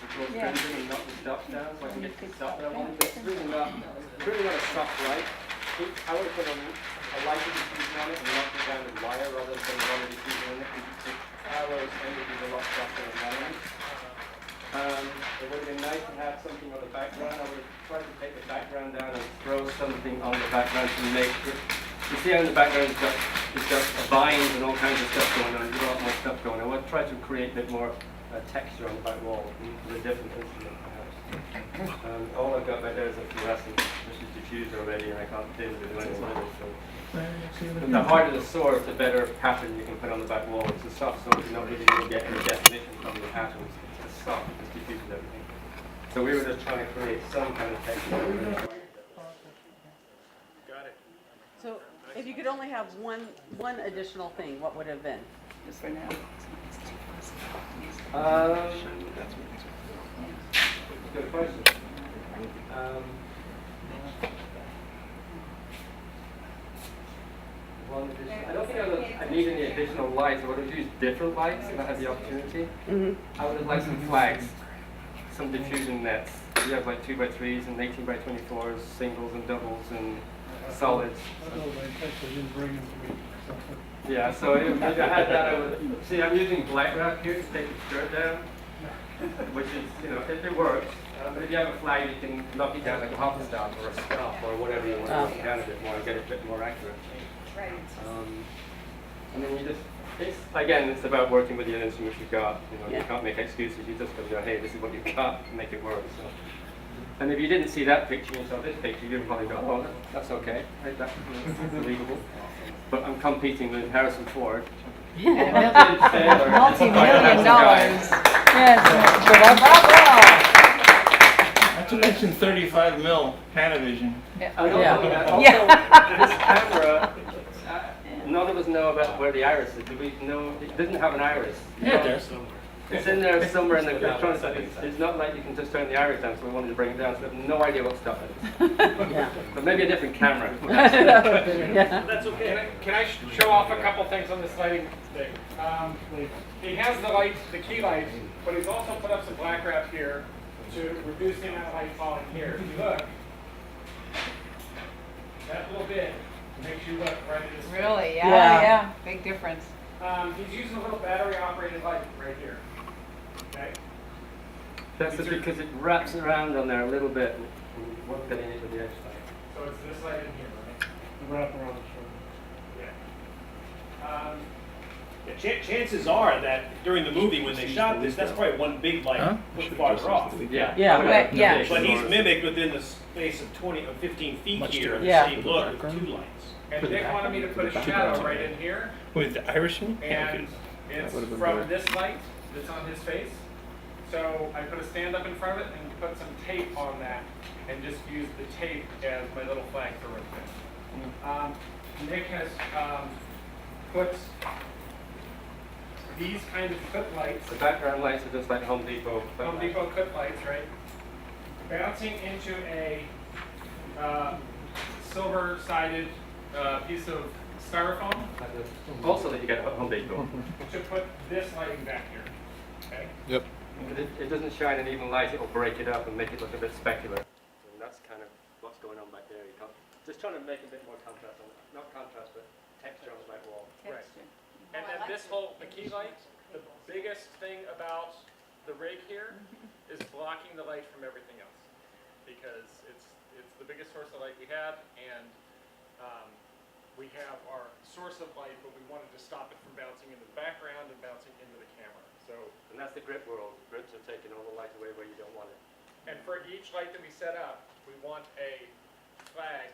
control Yeah. trimming and knock the stops down, so I can get the stuff that I want. It's really not a soft light. I would put a light diffusion on it and knock it down with wire rather than putting a lot of diffusion on it, because the arrows energy is a lot softer than that. It would have been nice to have something on the background. I would have tried to take the background down and throw something on the background to make it. You see how in the background it's got vines and all kinds of stuff going on. There's a lot more stuff going on. I want to try to create a bit more texture on the back wall with a different instrument perhaps. All I've got back there is a fluorescent, which is diffused already, and I can't do anything with it. So. But the harder the source, the better pattern you can put on the back wall. It's a soft source, you're not really going to get any definition from the patterns. It's just soft, it just diffuses everything. So we were just trying to create some kind of texture. Got it. So if you could only have one additional thing, what would it have been? Just for now. Good question. I don't think I need any additional lights. I would have used different lights if I had the opportunity. I would have liked some flags, some diffusion nets. You have like 2x3s and 18x24s, singles and doubles and solids. Yeah, so if I had that, I would. See, I'm using black wrap here to take the skirt down, which is, you know, it works. But if you have a flag, you can knock it down like a hop stop or a stop or whatever you want to knock it down a bit more and get it a bit more accurate. Right. And then you just, it's about working with the instruments you've got. You know, you can't make excuses. You just got to go, hey, this is what you've got, and make it work. So. And if you didn't see that picture and you saw this picture, you'd probably go, oh, that's okay. Right, that's believable. But I'm competing with Harrison Ford. Multi-million dollars. Yes. Not to mention 35 mil Panavision. This camera, none of us know about where the iris is. Do we know? It doesn't have an iris. Yeah, it does. It's in there somewhere in the electronic settings. It's not like you can just turn the iris down, so we wanted to bring it down, so we have no idea what stuff it is. But maybe a different camera. That's okay. Can I show off a couple things on this lighting thing? He has the light, the key light, but he's also put up some black wrap here to reduce the amount of light falling here. If you look, that little bit makes you look right at his face. Really? Yeah. Big difference. He's using a little battery-operated light right here. Okay. That's because it wraps around on there a little bit and won't get into the edge light. So it's this light in here, right? The wrap around the shoulder. Chances are that during the movie when they shot this, that's probably one big light put farther off. Yeah. But he's mimicked within the space of 15 feet here, the same look with 2 lights. And Nick wanted me to put a shadow right in here. With the Irishman? And it's from this light that's on his face. So I put a stand up in front of it and put some tape on that and just used the tape as my little flag for it. Nick has put these kind of clip lights. The background lights are just like Home Depot. Home Depot clip lights, right? Bouncing into a silver-sided piece of styrofoam. Also that you get at Home Depot. To put this lighting back here. Okay? Yep. It doesn't shine an even light, it will break it up and make it look a bit specular. And that's kind of what's going on back there. Just trying to make a bit more contrast on it. Not contrast, but texture on the back wall. Right. And then this whole, the key light, the biggest thing about the rig here is blocking the light from everything else. Because it's the biggest source of light we have, and we have our source of light, but we wanted to stop it from bouncing into the background and bouncing into the camera. So, and that's the grip world. Grips are taking all the light away where you don't want it. and for each light that we set up, we want a flag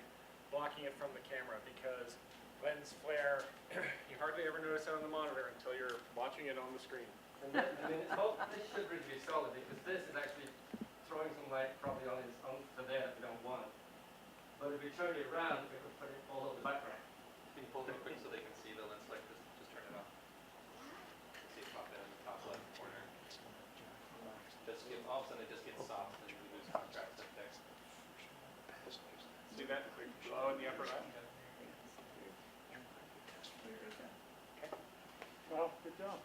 blocking it from the camera, because lens flare, you hardly ever notice it on the monitor until you're watching it on the screen. And this should really be solid, because this is actually throwing some light probably onto there that we don't want. But if we turn it around, we could put it all over the background. Can you pull it quick so they can see the lens like this? Just turn it off. See it pop in the top left corner. All of a sudden it just gets soft and we lose contrast effects. See that glow in the upper left? Well, good job.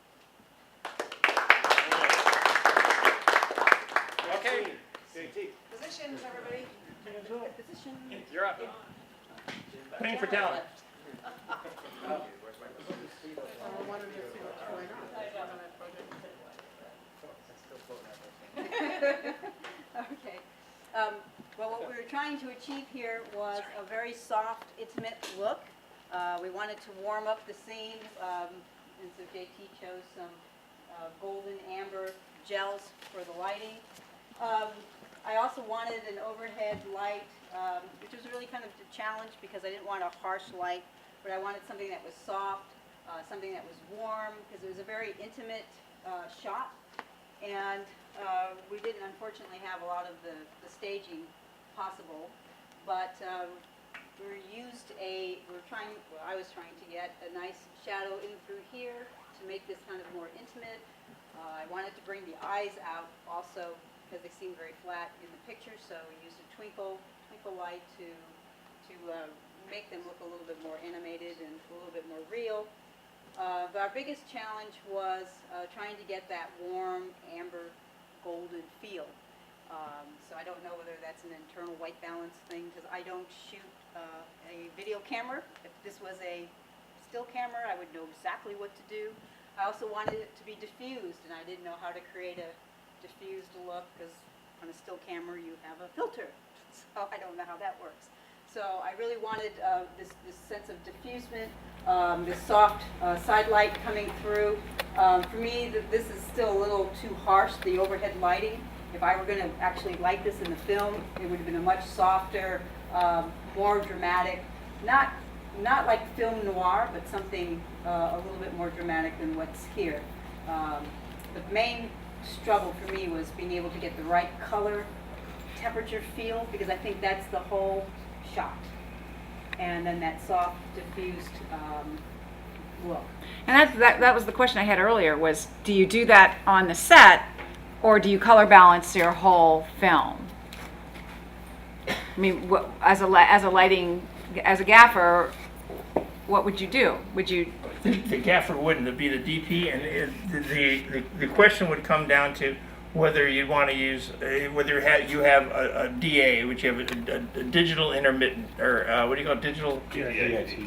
Positions, everybody. Position. You're up. Playing for talent. I wanted to see what's going on. Okay. Well, what we were trying to achieve here was a very soft, intimate look. We wanted to warm up the scene, and so JT chose some golden amber gels for the lighting. I also wanted an overhead light, which was really kind of a challenge because I didn't want a harsh light, but I wanted something that was soft, something that was warm, because it was a very intimate shot. And we didn't unfortunately have a lot of the staging possible, but I was trying to get a nice shadow in through here to make this kind of more intimate. I wanted to bring the eyes out also because they seem very flat in the picture, so we used a twinkle light to make them look a little bit more animated and a little bit more real. But our biggest challenge was trying to get that warm amber golden feel. So I don't know whether that's an internal white balance thing because I don't shoot a video camera. If this was a still camera, I would know exactly what to do. I also wanted it to be diffused, and I didn't know how to create a diffused look because on a still camera you have a filter. So I don't know how that works. So I really wanted this sense of diffusement, this soft side light coming through. For me, this is still a little too harsh, the overhead lighting. If I were going to actually light this in the film, it would have been a much softer, more dramatic, not like film noir, but something a little bit more dramatic than what's here. The main struggle for me was being able to get the right color, temperature feel, because I think that's the whole shot. And then that soft, diffused look. And that was the question I had earlier was, do you do that on the set or do you color balance your whole film? I mean, as a gaffer, what would you do? Would you? The gaffer wouldn't, it'd be the DP, and the question would come down to whether you want to use, whether you have a DA, which you have a digital intermittent, or what do you call it, digital? DIT.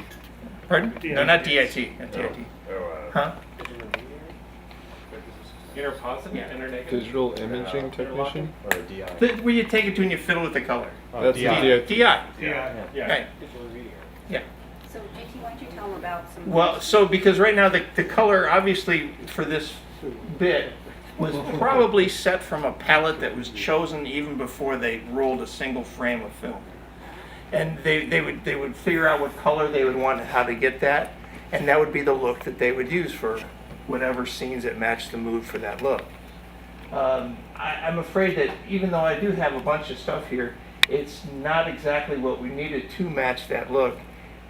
Pardon? No, not DIT, not DIT. Huh? Interpositive? Yeah. Internegative? Digital imaging technician? Or a DI? Where you take it to and you fiddle with the color. That's DI. the DI. Yeah. Right. Yeah. So JT, why don't you tell them about some... Well, so because right now the color, obviously, for this bit was probably set from a palette that was chosen even before they rolled a single frame of film. And they would figure out what color they would want and how to get that, and that would be the look that they would use for whatever scenes that matched the mood for that look. I'm afraid that even though I do have a bunch of stuff here, it's not exactly what we needed to match that look.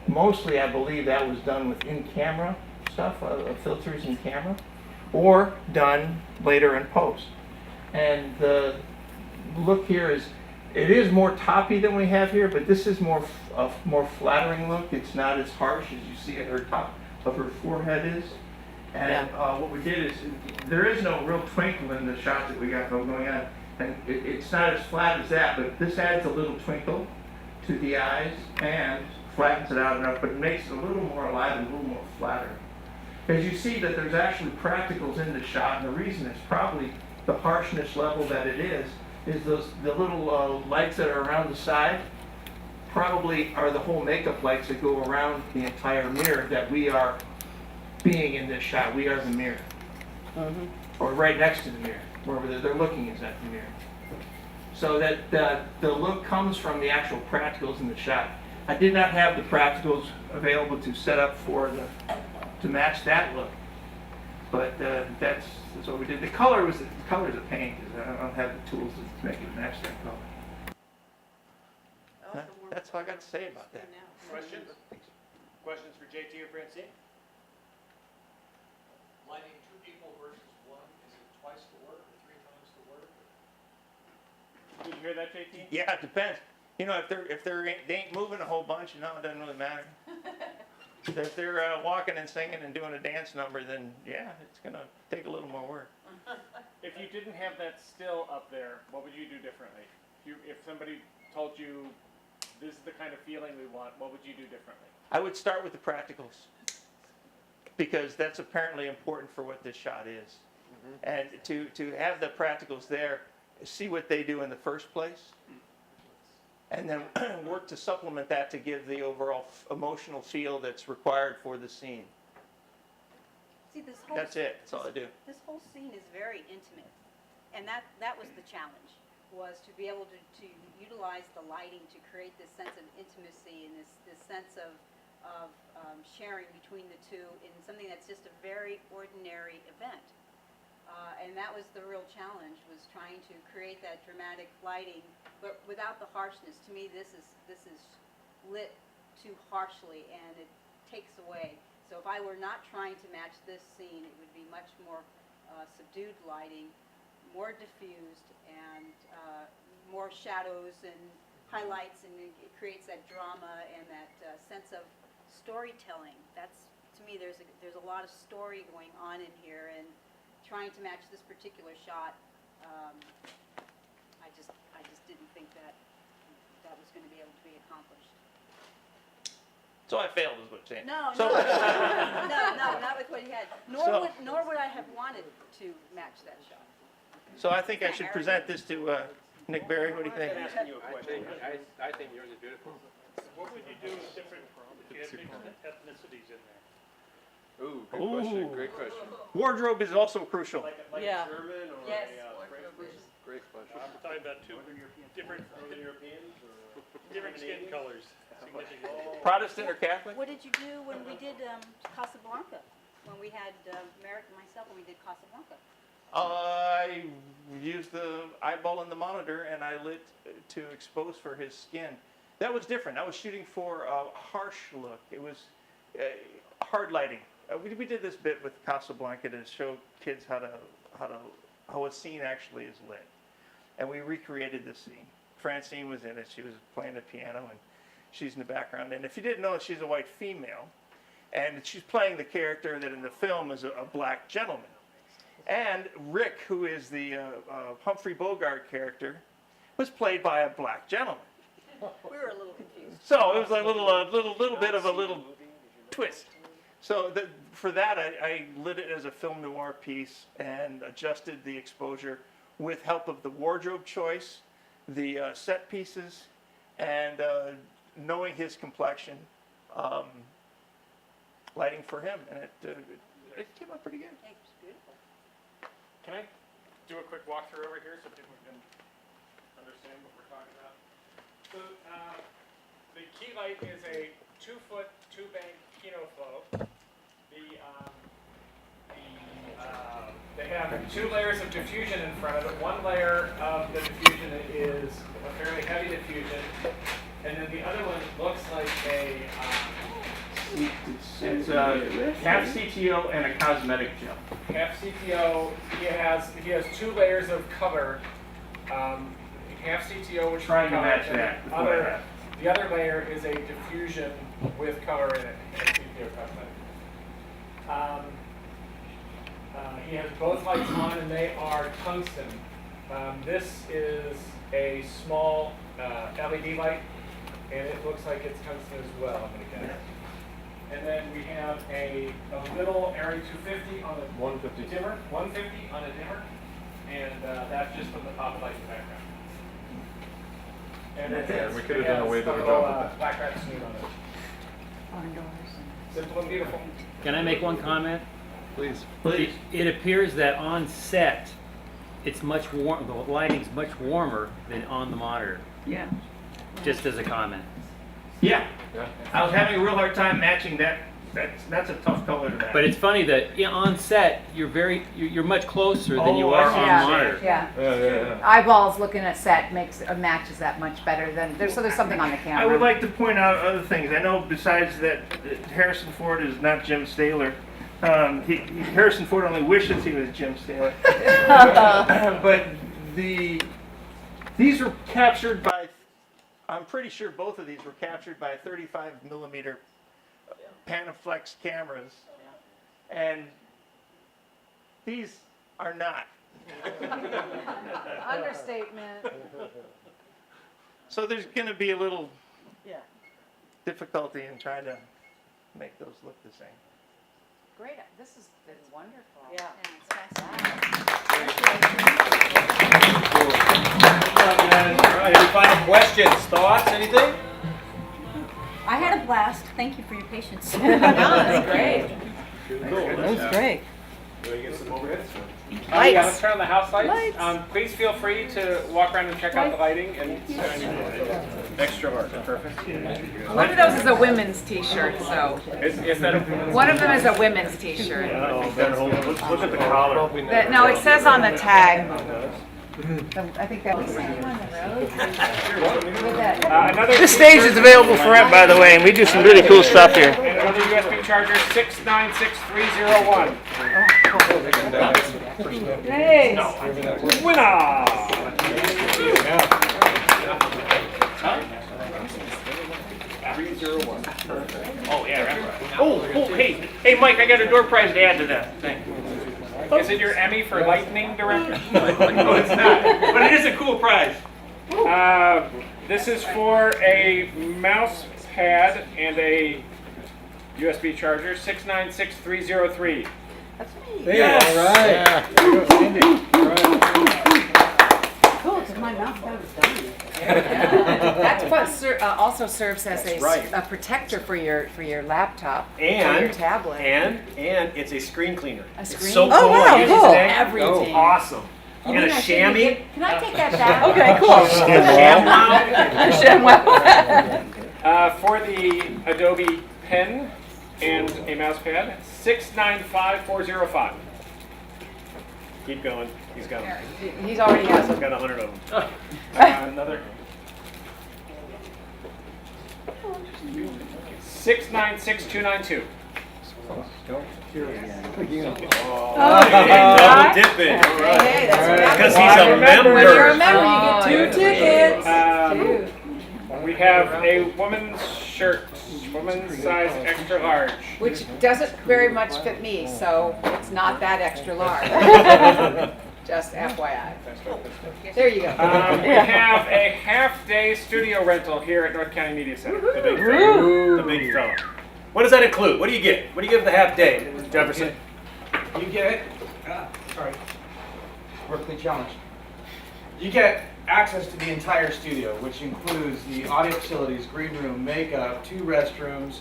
Mostly, I believe that was done with in-camera stuff, filters in camera, or done later in post. And the look here is, it is more toppy than we have here, but this is more flattering look. It's not as harsh as you see at her top of her forehead is. And what we did is, there is no real twinkle in the shots that we got going on. And it's not as flat as that, but this adds a little twinkle to the eyes and flattens it out enough, but it makes it a little more alive and a little more flatter. As you see that there's actually practicals in the shot, and the reason it's probably the harshness level that it is the little lights that are around the side probably are the whole makeup lights that go around the entire mirror that we are being in this shot. We are the mirror. Or right next to the mirror, wherever they're looking is at the mirror. So that the look comes from the actual practicals in the shot. I did not have the practicals available to set up to match that look, but that's what we did. The color's a pain because I don't have the tools to make it match that color. That's all I got to say about that. Questions? Questions for JT or Francine? Lighting two people versus one, is it twice the work or three times the work? Did you hear that, JT? Yeah, it depends. You know, if they ain't moving a whole bunch, it doesn't really matter. If they're walking and singing and doing a dance number, then yeah, it's gonna take a little more work. If you didn't have that still up there, what would you do differently? if somebody told you this is the kind of feeling we want, what would you do differently? I would start with the practicals, because that's apparently important for what this shot is. And to have the practicals there, see what they do in the first place, and then work to supplement that to give the overall emotional feel that's required for the scene. See, this whole, That's it. That's all I do. this whole scene is very intimate, and that was the challenge, was to be able to utilize the lighting to create this sense of intimacy and this sense of sharing between the two in something that's just a very ordinary event. And that was the real challenge, was trying to create that dramatic lighting, but without the harshness. To me, this is lit too harshly, and it takes away. So if I were not trying to match this scene, it would be much more subdued lighting, more diffused, and more shadows and highlights, and it creates that drama and that sense of storytelling. That's, to me, there's a lot of story going on in here, and trying to match this particular shot, I just didn't think that was going to be able to be accomplished. So I failed, is what you're saying. No, So, no, not with what you had. So- Nor would I have wanted to match that shot. So I think I should present this to Nick Berry. What do you think? I'm asking you a question. I think yours is beautiful. What would you do with different, if you had mixed ethnicities in there? Ooh, good question. Great question. Wardrobe is also crucial. Like Yeah. a German or Yes. Great question. I'm talking about two different, different skin colors. Significant. Protestant or Catholic? What did you do when we did Casablanca? When we had Merrick and myself, when we did Casablanca? I used the eyeball in the monitor and I lit to expose for his skin. That was different. I was shooting for a harsh look. It was hard lighting. We did this bit with Casablanca to show kids how a scene actually is lit, and we recreated the scene. Francine was in it. She was playing the piano, and she's in the background. And if you didn't know, she's a white female, and she's playing the character that in the film is a black gentleman. And Rick, who is the Humphrey Bogart character, was played by a black gentleman. We were a little confused. So it was a little bit of a little twist. So for that, I lit it as a film noir piece and adjusted the exposure with help of the wardrobe choice, the set pieces, and knowing his complexion, lighting for him, and it came out pretty good. It's beautiful. Can I do a quick walkthrough over here so people can understand what we're talking about? So the key light is a 2-foot, 2-bank Pinot flow. They have 2 layers of diffusion in front of it. One layer of the diffusion is a fairly heavy diffusion, and then the other one looks like a It's half CTO and a cosmetic gel. half CTO. He has 2 layers of color. Half CTO, which Trying to color, match and that the with what I other, have. the other layer is a diffusion with color in it, and CTO cosmetic. He has both lights on, and they are tungsten. This is a small LED light, and it looks like it's tungsten as well, I'm going to guess. And then we have a little Area 250 on a 150 dimmer, 150 on a dimmer, and that's just from the top light in the background. And Yeah, we could have done a way better job with that. black rat snoot on it. Simple and beautiful. Can I make one comment? Please. It appears that on set, it's much warm. The lighting's much warmer than on the monitor. Yeah. Just as a comment. Yeah. Yeah. I was having a real hard time matching that. That's a tough color to match. But it's funny that on set, you're much closer than you are on the monitor. Yeah. Yeah. Eyeballs looking at set matches that much better than, there's something on the camera. I would like to point out other things. I know besides that Harrison Ford is not Jim Staler. Harrison Ford only wishes he was Jim Staler. But these were captured by, I'm pretty sure both of these were captured by 35mm Panaflex cameras. And these are not. Understatement. So there's gonna be a little difficulty in trying to make those look the same. Great, this has been wonderful. Yeah, it's fascinating. All right, any final questions, thoughts, anything? I had a blast. Thank you for your patience. No, that's great. Cool. That was great. Do we get some overheads? Yeah, let's turn on the house lights. Please feel free to walk around and check out the lighting and Extra hard, perfect. One of those is a women's t-shirt, so. Is that a? One of them is a women's t-shirt. Oh, better hold it. Look at the collar. No, it says on the tag. I think that was Another This stage is available for rent, by the way, and we do some really cool stuff here. And another USB charger, 696301. Hey. Winner! Oh, yeah, right. Oh, hey, Mike, I got a door prize to add to that thing. Is it your Emmy for lightning director? No, it's not, but it is a cool prize. This is for a mouse pad and a USB charger, 696303. That's me. Yes. Cool, because my mouth pad was done. That's what also serves as That's right. a protector for your laptop, or your And, tablet. and it's a screen cleaner. A It's screen so cleaner? cool. Oh, wow, I use it cool. today. Every Oh, day. awesome. And a chamois. Can I take that back? Okay, cool. For the Adobe Pen and a mouse pad, 695405. Keep going. He's got them. He's already has He's them. got 100 of them. Another. 696292. Double dipping. Hey, that's what Because happens. he's a member. When you're a member, you get 2 tickets. We have a woman's shirt, woman's size extra large. Which doesn't very much fit me, so it's not that extra large. Just FYI. There you go. We have a half-day studio rental here at North County Media Center. The big fella. The big fella. What does that include? What do you get? What do you give the half day, Jefferson? You get, sorry, workly challenged. You get access to the entire studio, which includes the audio facilities, green room, makeup, 2 restrooms,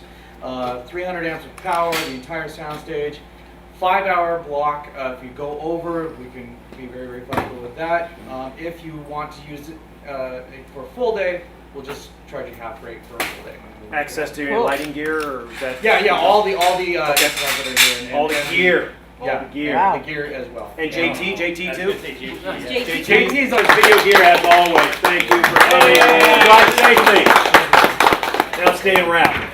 300 amps of power, the entire soundstage, 5-hour block. If you go over, we can be very, very flexible with that. If you want to use it for a full day, we'll just charge you half rate for a full day. Access to your lighting gear, or is that? Yeah, all the that are here. And all the gear. Yeah, All the gear. the gear as well. And JT too? JT's on video gear as always. Thank you for coming. Drive safely. Now stay and wrap.